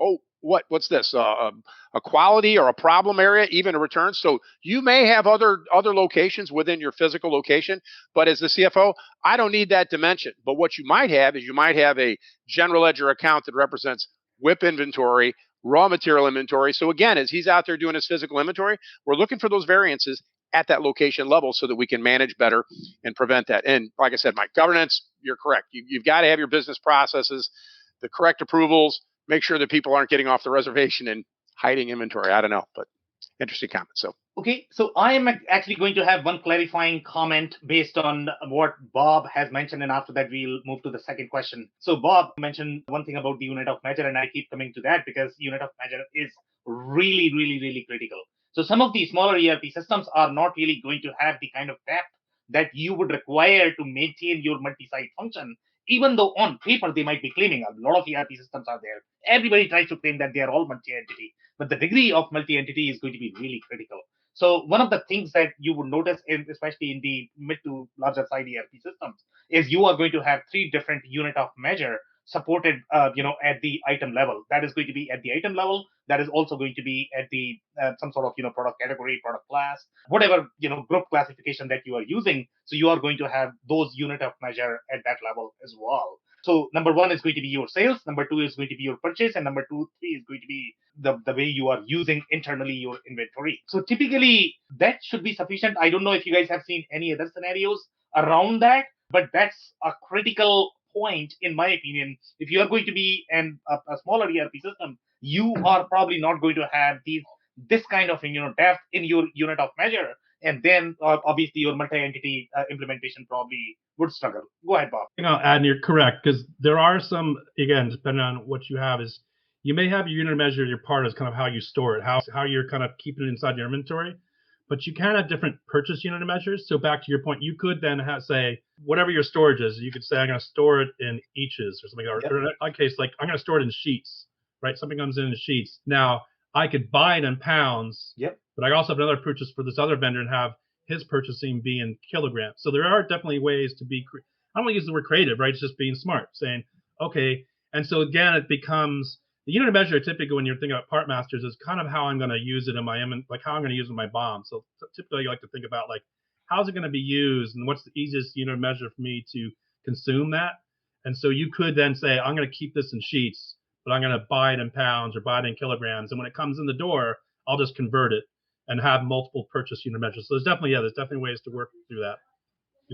Oh, what's this? A quality or a problem area, even a return. So you may have other locations within your physical location, but as the CFO, I don't need that dimension. But what you might have is a general ledger account that represents WIP inventory, raw material inventory. So again, as he's out there doing his physical inventory, we're looking for those variances at that location level so that we can manage better and prevent that. And like I said, Mike, governance, you're correct. You've got to have your business processes, the correct approvals, make sure that people aren't getting off the reservation and hiding inventory. I don't know, but interesting comment. So Okay, so I am actually going to have one clarifying comment based on what Bob has mentioned, and after that, we'll move to the second question. So, Bob mentioned one thing about the unit of measure, and I keep coming to that because unit of measure is really, really, really critical. So, some of the smaller ERP systems are not really going to have the kind of depth that you would require to maintain your multi site function, even though on paper they might be claiming a lot of ERP systems are there. Everybody tries to claim that they are all multi entity, but the degree of multi entity is going to be really critical. So one of the things that you would notice, especially in the mid to larger side ERP systems, is you are going to have three different unit of measure supported, at the item level. That is going to be at the item level. That is also going to be at the some sort of product category, product class, whatever group classification that you are using. So you are going to have those unit of measure at that level as well. So number one is going to be your sales, number two is going to be your purchase, and number three is going to be the way you are using internally your inventory. So typically that should be sufficient. I don't know if you guys have seen any other scenarios around that, but that's a critical point in my opinion. If you are going to be a smaller ERP system, you are probably not going to have this kind of depth in your unit of measure, and then obviously your multi-entity implementation probably would struggle. Go ahead, Bob. And you're correct, because there are some, again, depending on what you have, is you may have your unit of measure, your part is kind of how you store it, how you're kind of keeping it inside your inventory, but you can have different purchase unit of measures. So back to your point, you could then say, whatever your storage is, you could say, I'm going to store it in eaches or something, or in a case, like I'm going to store it in sheets, right? Something comes in sheets. Now, I could buy it in pounds, but I also have another purchase for this other vendor and have his purchasing be in kilograms. So there are definitely ways to be, I don't want to use the word creative, right? It's just being smart, saying, okay. And so again, it becomes, the unit of measure typically when you're thinking about part masters is kind of how I'm going to use it in my, like how I'm going to use it in my bomb. So typically you like to think about like, how's it going to be used and what's the easiest unit of measure for me to consume that? And so you could then say, I'm going to keep this in sheets, but I'm going to buy it in pounds or buy it in kilograms. And when it comes in the door, I'll just convert it and have multiple purchase unit measures. So there's definitely ways to work through that.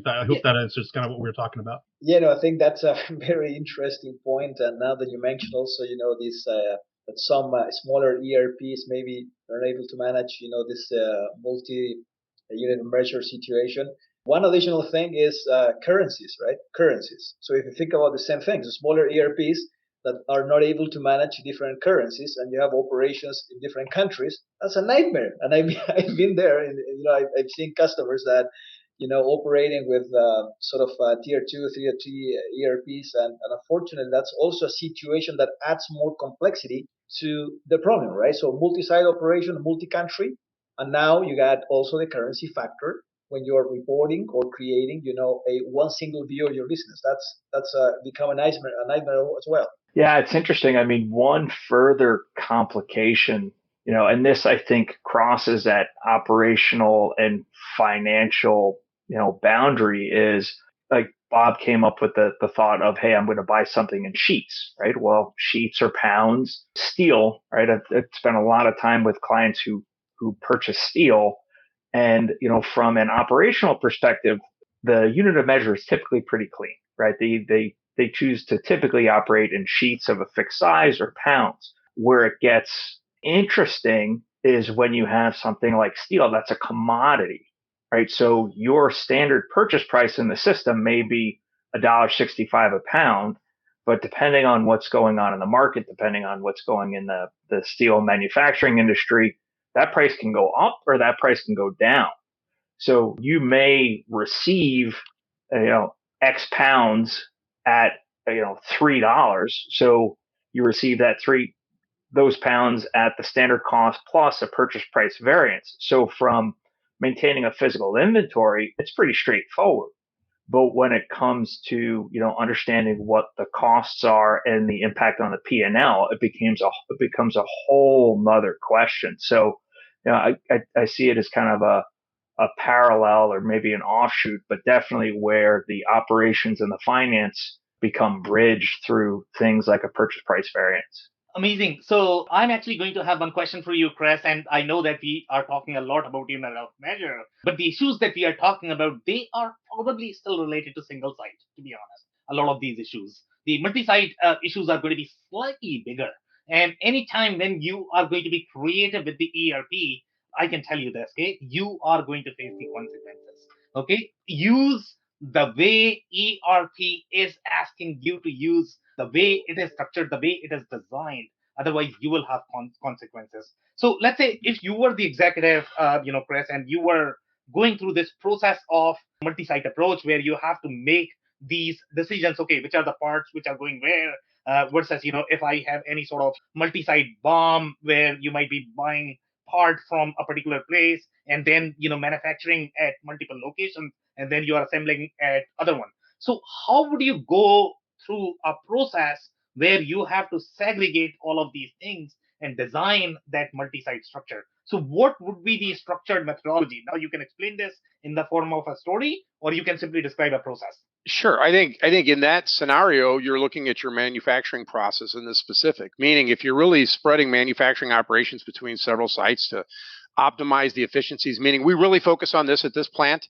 I hope that answers kind of what we were talking about. Yeah, no, I think that's a very interesting point. And now that you mentioned also, this that some smaller ERPs maybe are able to manage, this multi-unit measure situation. One additional thing is currencies, right? Currencies. So if you think about the same thing, the smaller ERPs that are not able to manage different currencies, and you have operations in different countries, that's a nightmare. And I've been there, and I've seen customers that operating with sort of tier 2, tier 3 ERPs. And unfortunately, that's also a situation that adds more complexity to the problem, right? So multi-site operation, multi-country, and now you got also the currency factor when you are reporting or creating, a one single view of your business. That's become a nightmare as well. Yeah, it's interesting. I mean, one further complication, and this I think crosses that operational and financial, boundary is like Bob came up with the thought of, hey, I'm going to buy something in sheets, right? Well, sheets or pounds, steel, right? I've spent a lot of time with clients who purchase steel. And, from an operational perspective, the unit of measure is typically pretty clean, right? They choose to typically operate in sheets of a fixed size or pounds. Where it gets interesting is when you have something like steel that's a commodity, right? So your standard purchase price in the system may be $1.65 a pound, but depending on what's going on in the market, depending on what's going in the steel manufacturing industry, that price can go up or that price can go down. So you may receive, X pounds at, $3. So you receive those pounds at the standard cost plus a purchase price variance. So from maintaining a physical inventory, it's pretty straightforward. But when it comes to, understanding what the costs are and the impact on the P&L, it becomes a whole nother question. So, I see it as kind of a parallel or maybe an offshoot, but definitely where the operations and the finance become bridged through things like a purchase price variance. Amazing. So I'm actually going to have one question for you, Chris, and I know that we are talking a lot about unit of measure, but the issues that we are talking about, they are probably still related to single site, to be honest. A lot of these issues. The multi-site issues are going to be slightly bigger. And anytime when you are going to be creative with the ERP, I can tell you this, okay? You are going to face the consequences. Okay? Use the way ERP is asking you to use, the way it is structured, the way it is designed. Otherwise, you will have consequences. So let's say if you were the executive, Chris, and you were going through this process of multi-site approach where you have to make these decisions, okay, which are the parts which are going where, versus, if I have any sort of multi-site bomb where you might be buying part from a particular place and then, manufacturing at multiple locations and then you are assembling at other one. So how would you go through a process where you have to segregate all of these things and design that multi-site structure? So what would be the structured methodology? Now you can explain this in the form of a story, or you can simply describe a process. Sure. I think in that scenario, you're looking at your manufacturing process in this specific, meaning if you're really spreading manufacturing operations between several sites to optimize the efficiencies, meaning we really focus on this at this plant,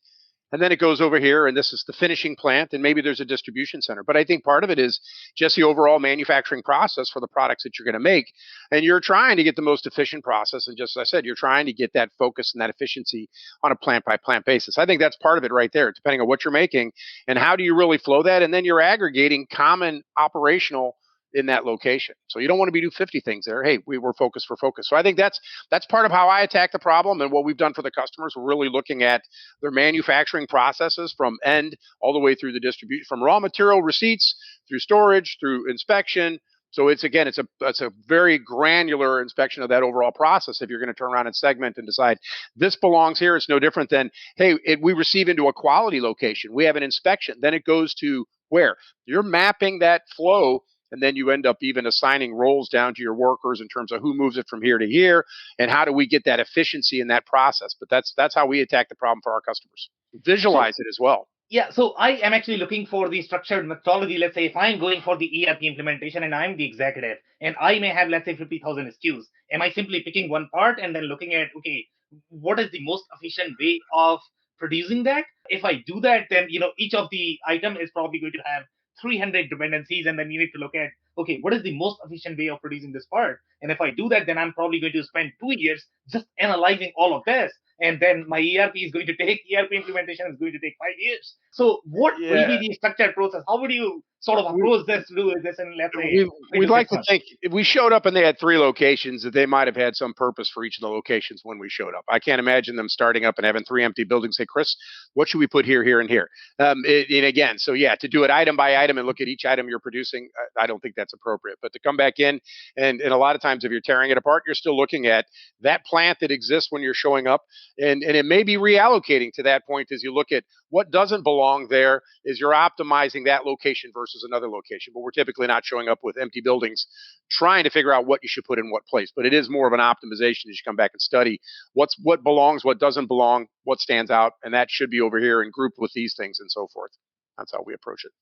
and then it goes over here, and this is the finishing plant, and maybe there's a distribution center. But I think part of it is just the overall manufacturing process for the products that you're going to make. And you're trying to get the most efficient process. And just as I said, you're trying to get that focus and that efficiency on a plant by plant basis. I think that's part of it right there, depending on what you're making and how do you really flow that. And then you're aggregating common operational in that location. So you don't want to be do 50 things there. Hey, we were focused for focus. So I think that's part of how I attack the problem and what we've done for the customers. We're really looking at their manufacturing processes from end all the way through the distribution, from raw material receipts through storage, through inspection. So it's a very granular inspection of that overall process. If you're going to turn around and segment and decide this belongs here, it's no different than, hey, we receive into a quality location. We have an inspection. Then it goes to where? You're mapping that flow, and then you end up even assigning roles down to your workers in terms of who moves it from here to here and how do we get that efficiency in that process. But that's how we attack the problem for our customers. Visualize it as well. Yeah, so I am actually looking for the structured methodology. Let's say if I'm going for the ERP implementation and I'm the executive and I may have, let's say, 50,000 SKUs, am I simply picking one part and then looking at, okay, what is the most efficient way of producing that? If I do that, then, each of the item is probably going to have 300 dependencies. And then you need to look at, okay, what is the most efficient way of producing this part? And if I do that, then I'm probably going to spend 2 years just analyzing all of this, and then my ERP implementation is going to take 5 years. So what will be Yeah. the structured process? How would you sort of We, approach this to do this in, let's say, we, three we'd to like six to months? think if we showed up and they had 3 locations, that they might have had some purpose for each of the locations when we showed up. I can't imagine them starting up and having 3 empty buildings. Say, Chris, what should we put here, here, and here? And again, so yeah, to do it item by item and look at each item you're producing, I don't think that's appropriate. But to come back in and a lot of times if you're tearing it apart, you're still looking at that plant that exists when you're showing up, and it may be reallocating to that point as you look at what doesn't belong there. Is you're optimizing that location versus another location. But we're typically not showing up with empty buildings trying to figure out what you should put in what place. But it is more of an optimization as you come back and study what belongs, what doesn't belong, what stands out, and that should be over here and grouped with these things and so forth. That's how we approach it.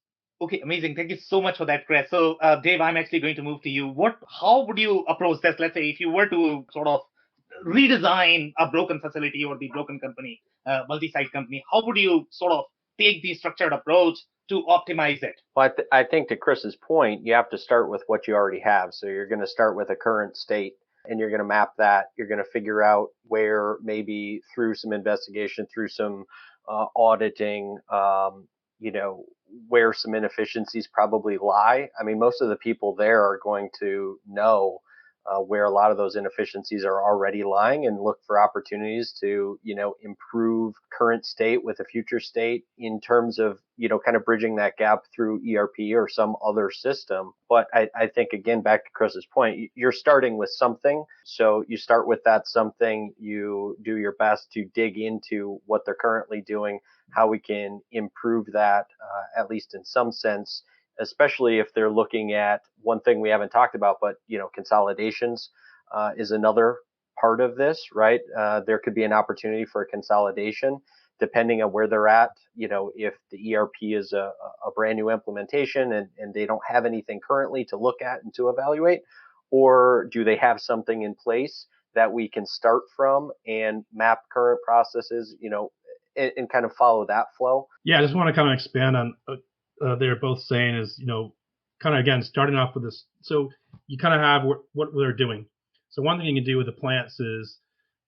Okay, amazing. Thank you so much for that, Chris. So, Dave, I'm actually going to move to you. How would you approach this? Let's say if you were to sort of redesign a broken facility or the broken company, multi-site company, how would you sort of take the structured approach to optimize it? Well, I think to Chris's point, you have to start with what you already have. So you're going to start with a current state and you're going to map that. You're going to figure out where maybe through some investigation, through some auditing, where some inefficiencies probably lie. I mean, most of the people there are going to know where a lot of those inefficiencies are already lying and look for opportunities to, improve current state with a future state in terms of, kind of bridging that gap through ERP or some other system. But I think, again, back to Chris's point, you're starting with something. So you start with that something, you do your best to dig into what they're currently doing, how we can improve that, at least in some sense, especially if they're looking at one thing we haven't talked about, but consolidations is another part of this, right? There could be an opportunity for a consolidation depending on where they're at. If the ERP is a brand new implementation and they don't have anything currently to look at and to evaluate, or do they have something in place that we can start from and map current processes, and kind of follow that flow? Yeah, I just want to kind of expand on they're both saying is, kind of again, starting off with this. So you kind of have what they're doing. So one thing you can do with the plants is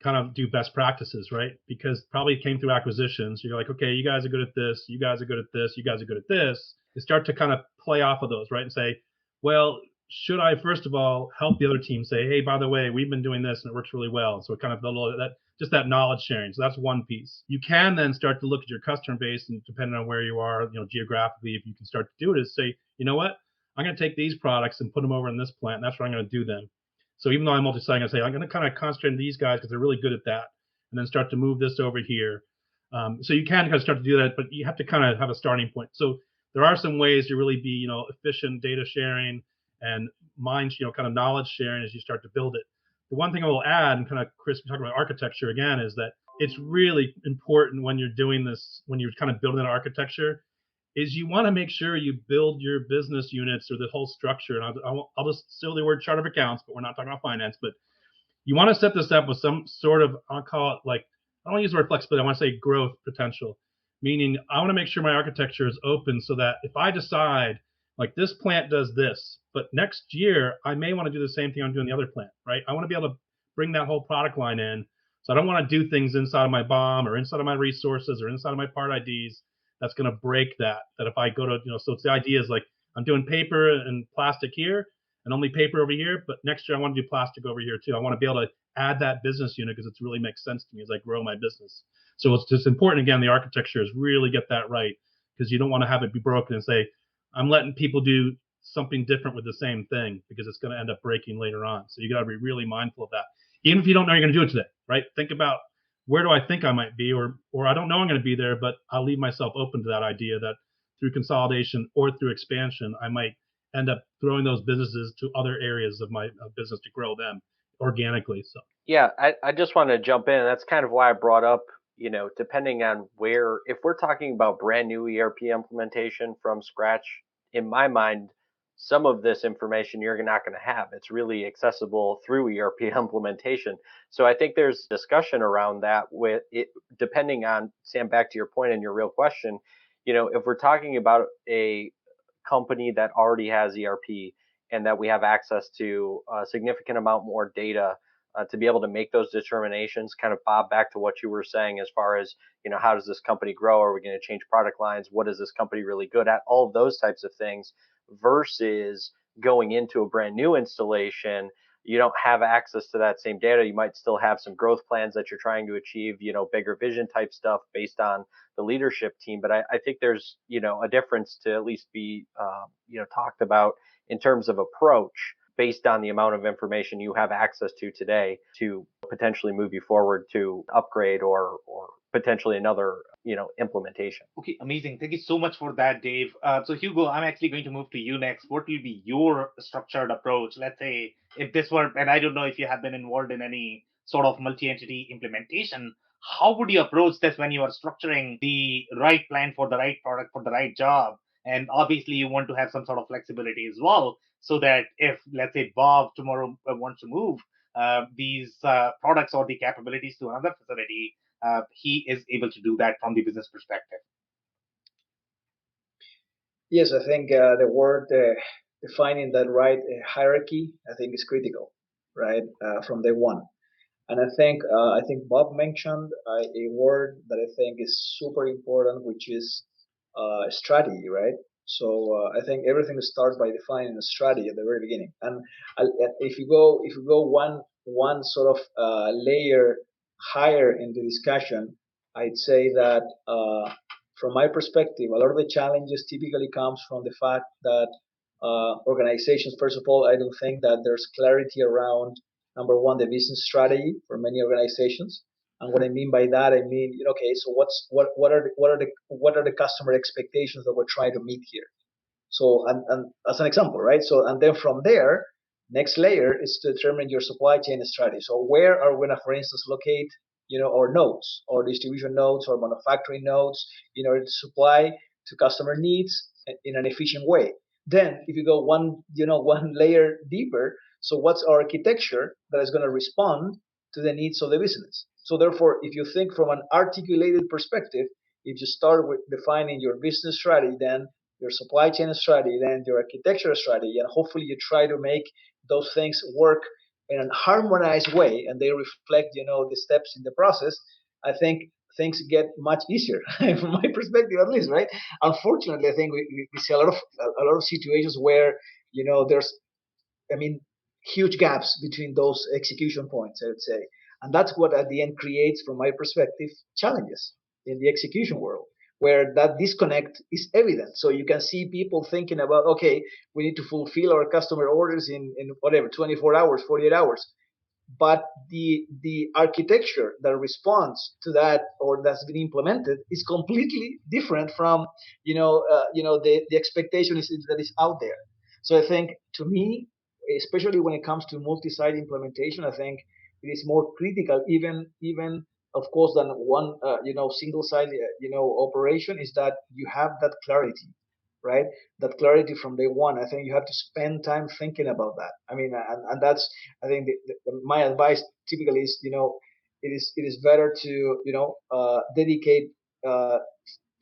kind of do best practices, right? Because probably came through acquisitions. You're like, okay, you guys are good at this, you guys are good at this, you guys are good at this. You start to kind of play off of those, right? And say, well, should I first of all help the other team say, hey, by the way, we've been doing this and it works really well. So kind of that just that knowledge sharing. So that's one piece. You can then start to look at your customer base, and depending on where you are, geographically, if you can start to do it, is say, you know what, I'm going to take these products and put them over in this plant, and that's where I'm going to do them. So even though I'm multi-site, I'm going to say I'm going to kind of concentrate on these guys because they're really good at that, and then start to move this over here. So you can kind of start to do that, but you have to kind of have a starting point. So there are some ways to really be, efficient data sharing and kind of knowledge sharing as you start to build it. The one thing I will add, and kind of Chris, we talk about architecture again, is that it's really important when you're doing this, when you're kind of building an architecture, is you want to make sure you build your business units or the whole structure. And I'll just say the word chart of accounts, but we're not talking about finance. But you want to set this up with some sort of, I'll call it like, I don't want to use the word flexibility, I want to say growth potential. Meaning I want to make sure my architecture is open so that if I decide like this plant does this, but next year I may want to do the same thing I'm doing the other plant, right? I want to be able to bring that whole product line in. So I don't want to do things inside of my BOM or inside of my resources or inside of my part IDs that's going to break that. That if I go to, so it's the idea is like I'm doing paper and plastic here and only paper over here, but next year I want to do plastic over here too. I want to be able to add that business unit because it really makes sense to me as I grow my business. So it's just important, again, the architecture is really get that right, because you don't want to have it be broken and say, I'm letting people do something different with the same thing because it's going to end up breaking later on. So you got to be really mindful of that. Even if you don't know you're going to do it today, right? Think about where do I think I might be, or I don't know I'm going to be there, but I'll leave myself open to that idea that through consolidation or through expansion, I might end up throwing those businesses to other areas of my business to grow them organically. So Yeah, I just want to jump in. That's kind of why I brought up, depending on where, if we're talking about brand new ERP implementation from scratch, in my mind, some of this information you're not going to have. It's really accessible through ERP implementation. So I think there's discussion around that with it, depending on, Sam, back to your point and your real question, if we're talking about a company that already has ERP and that we have access to a significant amount more data to be able to make those determinations. Kind of, Bob, back to what you were saying as far as, how does this company grow? Are we going to change product lines? What is this company really good at? All of those types of things versus going into a brand new installation. You don't have access to that same data. You might still have some growth plans that you're trying to achieve, bigger vision type stuff based on the leadership team. But I think there's, a difference to at least be, talked about in terms of approach based on the amount of information you have access to today to potentially move you forward to upgrade or potentially another, implementation. Okay, amazing. Thank you so much for that, Dave. So, Hugo, I'm actually going to move to you next. What will be your structured approach? Let's say if this were, and I don't know if you have been involved in any sort of multi-entity implementation, how would you approach this when you are structuring the right plan for the right product for the right job? And obviously, you want to have some sort of flexibility as well, so that if, let's say, Bob tomorrow wants to move these products or the capabilities to another facility, he is able to do that from the business perspective. Yes, I think the word defining that right hierarchy, I think, is critical, right, from day one. And I think Bob mentioned a word that I think is super important, which is strategy, right? So I think everything starts by defining a strategy at the very beginning. And if you go one sort of layer higher in the discussion, I'd say that from my perspective, a lot of the challenges typically comes from the fact that organizations, first of all, I don't think that there's clarity around number one, the business strategy for many organizations. And what I mean by that, I mean, okay, so what are the customer expectations that we're trying to meet here? So, and as an example, right? So, and then from there, next layer is to determine your supply chain strategy. So, where are we going to, for instance, locate, our nodes, or distribution nodes, or manufacturing nodes, in order to supply to customer needs in an efficient way? Then if you go one layer deeper, so what's our architecture that is going to respond to the needs of the business? So therefore, if you think from an articulated perspective, if you start with defining your business strategy, then your supply chain strategy, then your architecture strategy, and hopefully you try to make those things work in a harmonized way and they reflect, the steps in the process, I think things get much easier from my perspective, at least, right? Unfortunately, I think we see a lot of situations where there's, I mean, huge gaps between those execution points, I would say. And that's what at the end creates, from my perspective, challenges in the execution world, where that disconnect is evident. So you can see people thinking about, okay, we need to fulfill our customer orders in whatever, 24 hours, 48 hours. But the architecture that responds to that or that's been implemented is completely different from the expectation that is out there. So I think, to me, especially when it comes to multi-site implementation, I think it is more critical, even of course, than one single site operation, is that you have that clarity, right? That clarity from day one. I think you have to spend time thinking about that. I mean, and that's, I think my advice typically is, it is better to dedicate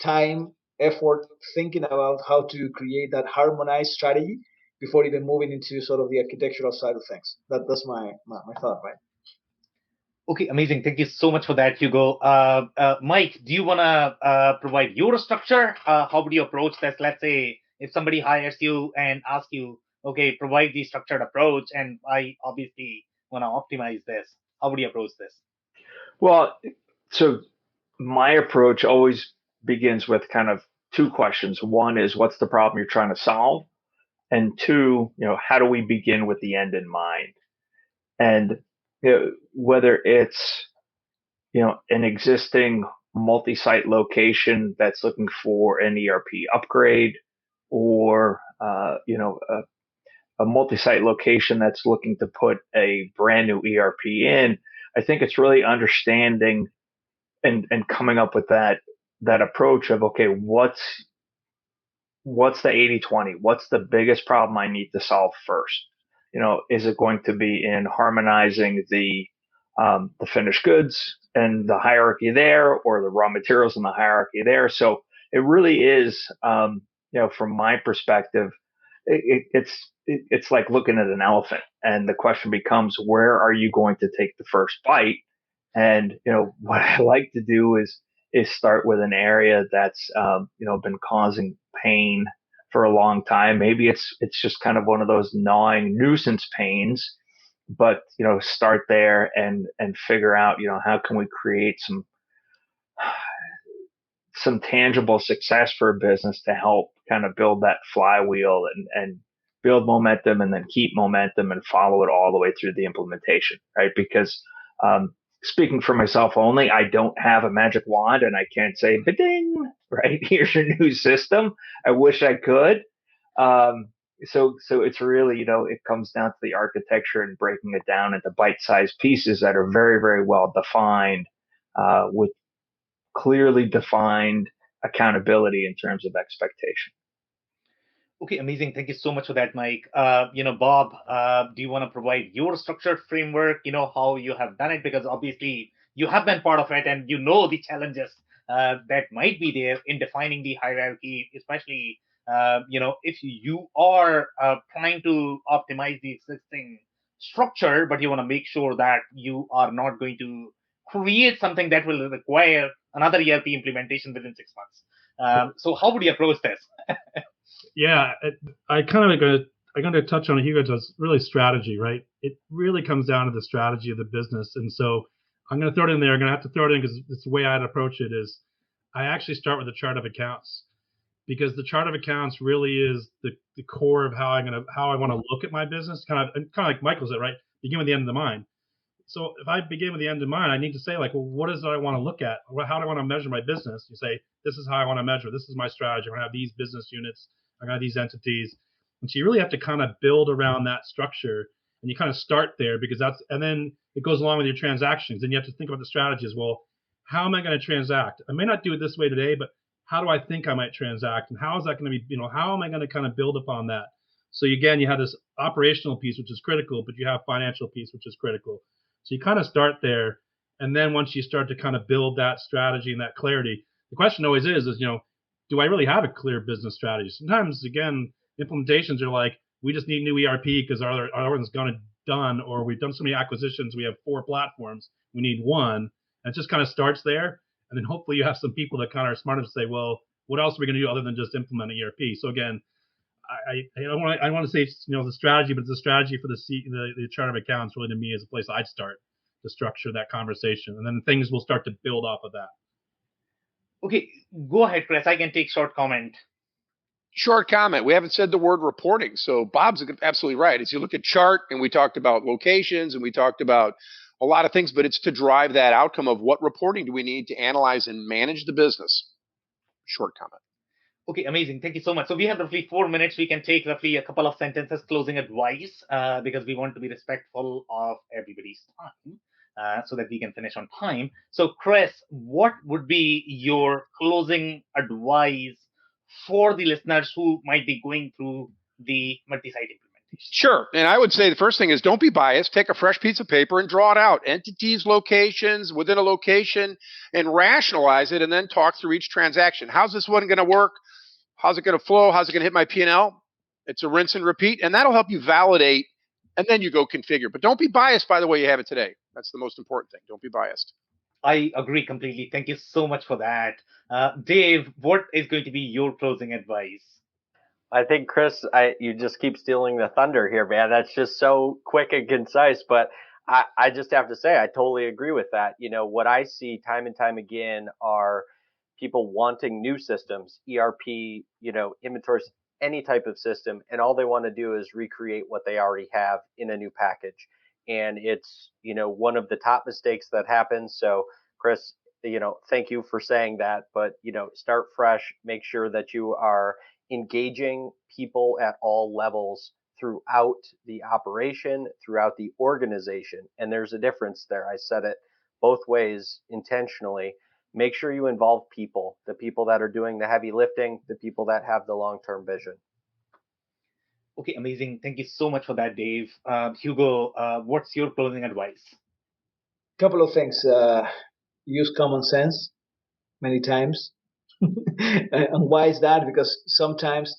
time, effort, thinking about how to create that harmonized strategy before even moving into sort of the architectural side of things. That's my thought, right? Okay, amazing. Thank you so much for that, Hugo. Mike, do you want to provide your structure? How would you approach this? Let's say if somebody hires you and asks you, okay, provide the structured approach, and I obviously want to optimize this. How would you approach this? Well, so my approach always begins with kind of two questions. One is, what's the problem you're trying to solve? And two, how do we begin with the end in mind? And whether it's an existing multi-site location that's looking for an ERP upgrade, or a multi-site location that's looking to put a brand new ERP in, I think it's really understanding and coming up with that approach of, okay, what's the 80/20? What's the biggest problem I need to solve first? Is it going to be in harmonizing the finished goods and the hierarchy there, or the raw materials and the hierarchy there? So it really is, from my perspective, it's like looking at an elephant, and the question becomes, where are you going to take the first bite? And what I like to do is start with an area that's been causing pain for a long time. Maybe it's just kind of one of those gnawing nuisance pains, but start there and figure out how can we create some tangible success for a business to help kind of build that flywheel and build momentum, and then keep momentum and follow it all the way through the implementation, right? Because speaking for myself only, I don't have a magic wand and I can't say, ba-ding, right? Here's your new system. I wish I could. So it's really, it comes down to the architecture and breaking it down into bite-sized pieces that are very, very well defined, with clearly defined accountability in terms of expectation. Okay, amazing. Thank you so much for that, Mike. Bob, do you want to provide your structured framework, how you have done it? Because obviously you have been part of it and you know the challenges that might be there in defining the hierarchy, especially, if you are trying to optimize the existing structure, but you want to make sure that you are not going to create something that will require another ERP implementation within 6 months. So how would you approach this? Yeah, I'm going to touch on it. Hugo does really strategy, right? It really comes down to the strategy of the business, and so I'm going to throw it in there. I'm going to have to throw it in because it's the way I'd approach it. Is I actually start with the chart of accounts, because the chart of accounts really is the core of how I want to look at my business. Kind of like Michael said, right? Begin with the end in mind. So if I begin with the end in mind, I need to say, like, well, what is it I want to look at? How do I want to measure my business? You say, this is how I want to measure. This is my strategy. I'm going to have these business units. I'm going to have these entities. And so you really have to kind of build around that structure, and you kind of start there, because and then it goes along with your transactions. And you have to think about the strategy as well. How am I going to transact? I may not do it this way today, but how do I think I might transact, and how is that going to be, how am I going to kind of build upon that? So again, you have this operational piece, which is critical, but you have financial piece, which is critical. So you kind of start there, and then once you start to kind of build that strategy and that clarity, the question always is, do I really have a clear business strategy? Sometimes, again, implementations are like, we just need new ERP because our one's done, or we've done so many acquisitions, we have 4 platforms, we need one. And it just kind of starts there. And then hopefully you have some people that kind of are smart enough to say, well, what else are we going to do other than just implement an ERP? So again, I want to say, the strategy, but the strategy for the chart of accounts really to me is a place I'd start to structure that conversation. And then things will start to build off of that. Okay, go ahead, Chris. I can take short comment. Short comment. We haven't said the word reporting. So Bob's absolutely right. As you look at chart, and we talked about locations, and we talked about a lot of things, but it's to drive that outcome of what reporting do we need to analyze and manage the business. Short comment. Okay, amazing. Thank you so much. So we have roughly 4 minutes. We can take roughly a couple of sentences closing advice because we want to be respectful of everybody's time so that we can finish on time. So Chris, what would be your closing advice for the listeners who might be going through the multi-site implementation? Sure. And I would say the first thing is don't be biased. Take a fresh piece of paper and draw it out. Entities, locations, within a location, and rationalize it, and then talk through each transaction. How's this one going to work? How's it going to flow? How's it going to hit my P&L? It's a rinse and repeat, and that'll help you validate, and then you go configure. But don't be biased by the way you have it today. That's the most important thing. Don't be biased. I agree completely. Thank you so much for that. Dave, what is going to be your closing advice? I think, Chris, you just keep stealing the thunder here, man. That's just so quick and concise. But I just have to say, I totally agree with that. What I see time and time again are people wanting new systems, ERP, inventories, any type of system. And all they want to do is recreate what they already have in a new package. And it's, one of the top mistakes that happens. So, Chris, thank you for saying that. But, start fresh, make sure that you are engaging people at all levels throughout the operation, throughout the organization. And there's a difference there. I said it both ways intentionally. Make sure you involve people, the people that are doing the heavy lifting, the people that have the long-term vision. Okay, amazing. Thank you so much for that, Dave. Hugo, what's your closing advice? Couple of things. Use common sense many times. And why is that? Because sometimes,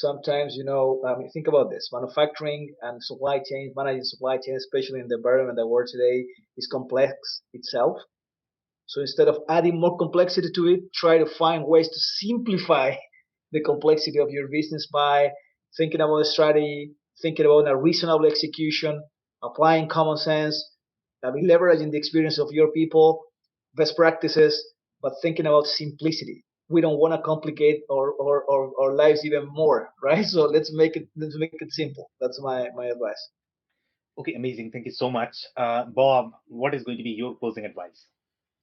think about this. Manufacturing and supply chain, managing supply chain, especially in the environment that we're today, is complex itself. So instead of adding more complexity to it, try to find ways to simplify the complexity of your business by thinking about a strategy, thinking about a reasonable execution, applying common sense, leveraging the experience of your people, best practices, but thinking about simplicity. We don't want to complicate our lives even more, right? So let's make it simple. That's my advice. Okay, amazing. Thank you so much. Bob, what is going to be your closing advice?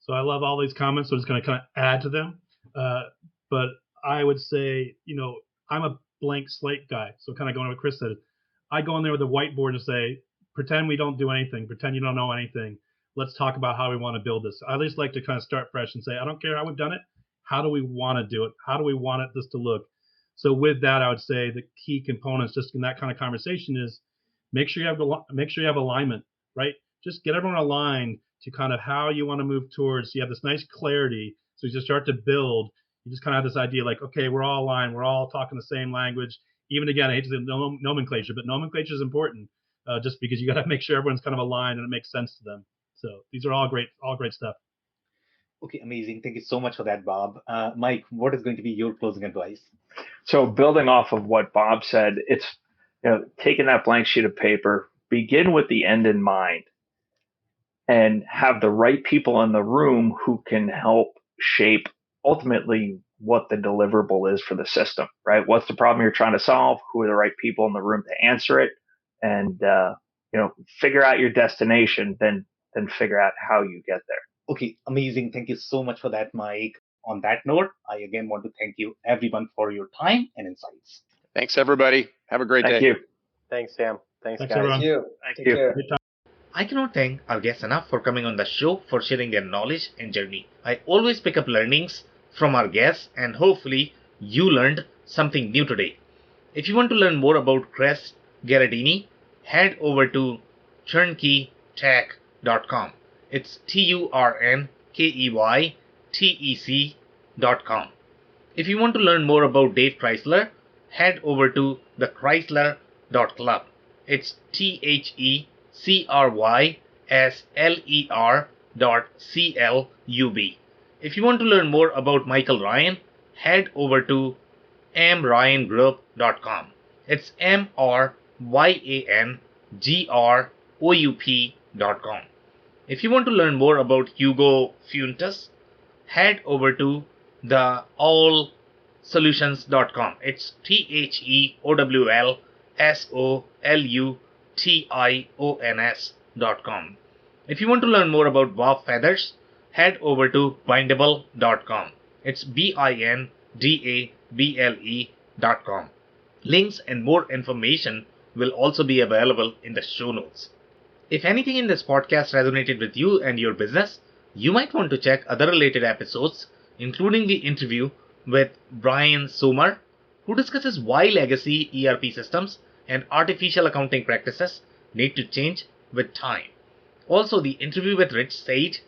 So I love all these comments, so I'm just going to kind of add to them. But I would say, I'm a blank slate guy. So kind of going to what Chris said, I go in there with a whiteboard and say, pretend we don't do anything. Pretend you don't know anything. Let's talk about how we want to build this. I just like to kind of start fresh and say, I don't care how we've done it. How do we want to do it? How do we want this to look? So with that, I would say the key components just in that kind of conversation is make sure you have alignment, right? Just get everyone aligned to kind of how you want to move towards. You have this nice clarity. So you just start to build. You just kind of have this idea like, okay, we're all aligned. We're all talking the same language. Even again, I hate to say nomenclature, but nomenclature is important just because you got to make sure everyone's kind of aligned and it makes sense to them. So these are all great stuff. Okay, amazing. Thank you so much for that, Bob. Mike, what is going to be your closing advice? So building off of what Bob said, it's taking that blank sheet of paper, begin with the end in mind, and have the right people in the room who can help shape ultimately what the deliverable is for the system, right? What's the problem you're trying to solve? Who are the right people in the room to answer it? And figure out your destination, then figure out how you get there. Okay, amazing. Thank you so much for that, Mike. On that note, I again want to thank you everyone for your time and insights. Thanks, everybody. Have a great day. Thank you. Thanks, Sam. Thanks guys. Everyone. Thank you. Thank you. Care. I cannot thank our guests enough for coming on the show, for sharing their knowledge and journey. I always pick up learnings from our guests, and hopefully you learned something new today. If you want to learn more about Chris Gherardini, head over to turnkeytech.com. It's turnkeytec.com. If you want to learn more about Dave Chrysler, head over to thechrysler.club. It's THECRYSLER.CLUB. If you want to learn more about Michael Ryan, head over to mryangroup.com. It's MRYANGROUP.com. If you want to learn more about Hugo Fuentes, head over to theowlsolutions.com. It's THEOWLSOLUTIONS.com. If you want to learn more about Wow Feathers, head over to bindable.com. It's BINDABLE.com. Links and more information will also be available in the show notes. If anything in this podcast resonated with you and your business, you might want to check other related episodes, including the interview with Brian Sommer, who discusses why legacy ERP systems and artificial accounting practices need to change with time. Also, the interview with Rich Sage,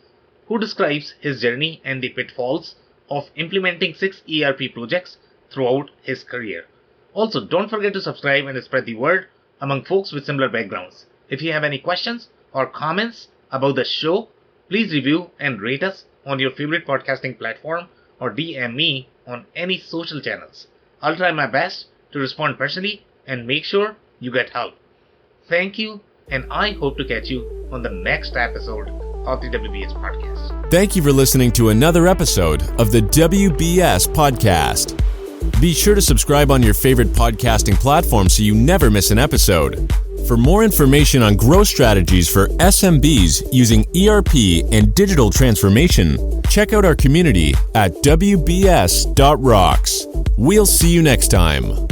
who describes his journey and the pitfalls of implementing 6 ERP projects throughout his career. Also, don't forget to subscribe and spread the word among folks with similar backgrounds. If you have any questions or comments about the show, please review and rate us on your favorite podcasting platform or DM me on any social channels. I'll try my best to respond personally and make sure you get help. Thank you, and I hope to catch you on the next episode of the WBS Podcast. Thank you for listening to another episode of the WBS Podcast. Be sure to subscribe on your favorite podcasting platform so you never miss an episode. For more information on growth strategies for SMBs using ERP and digital transformation, check out our community at WBS.rocks. We'll see you next time.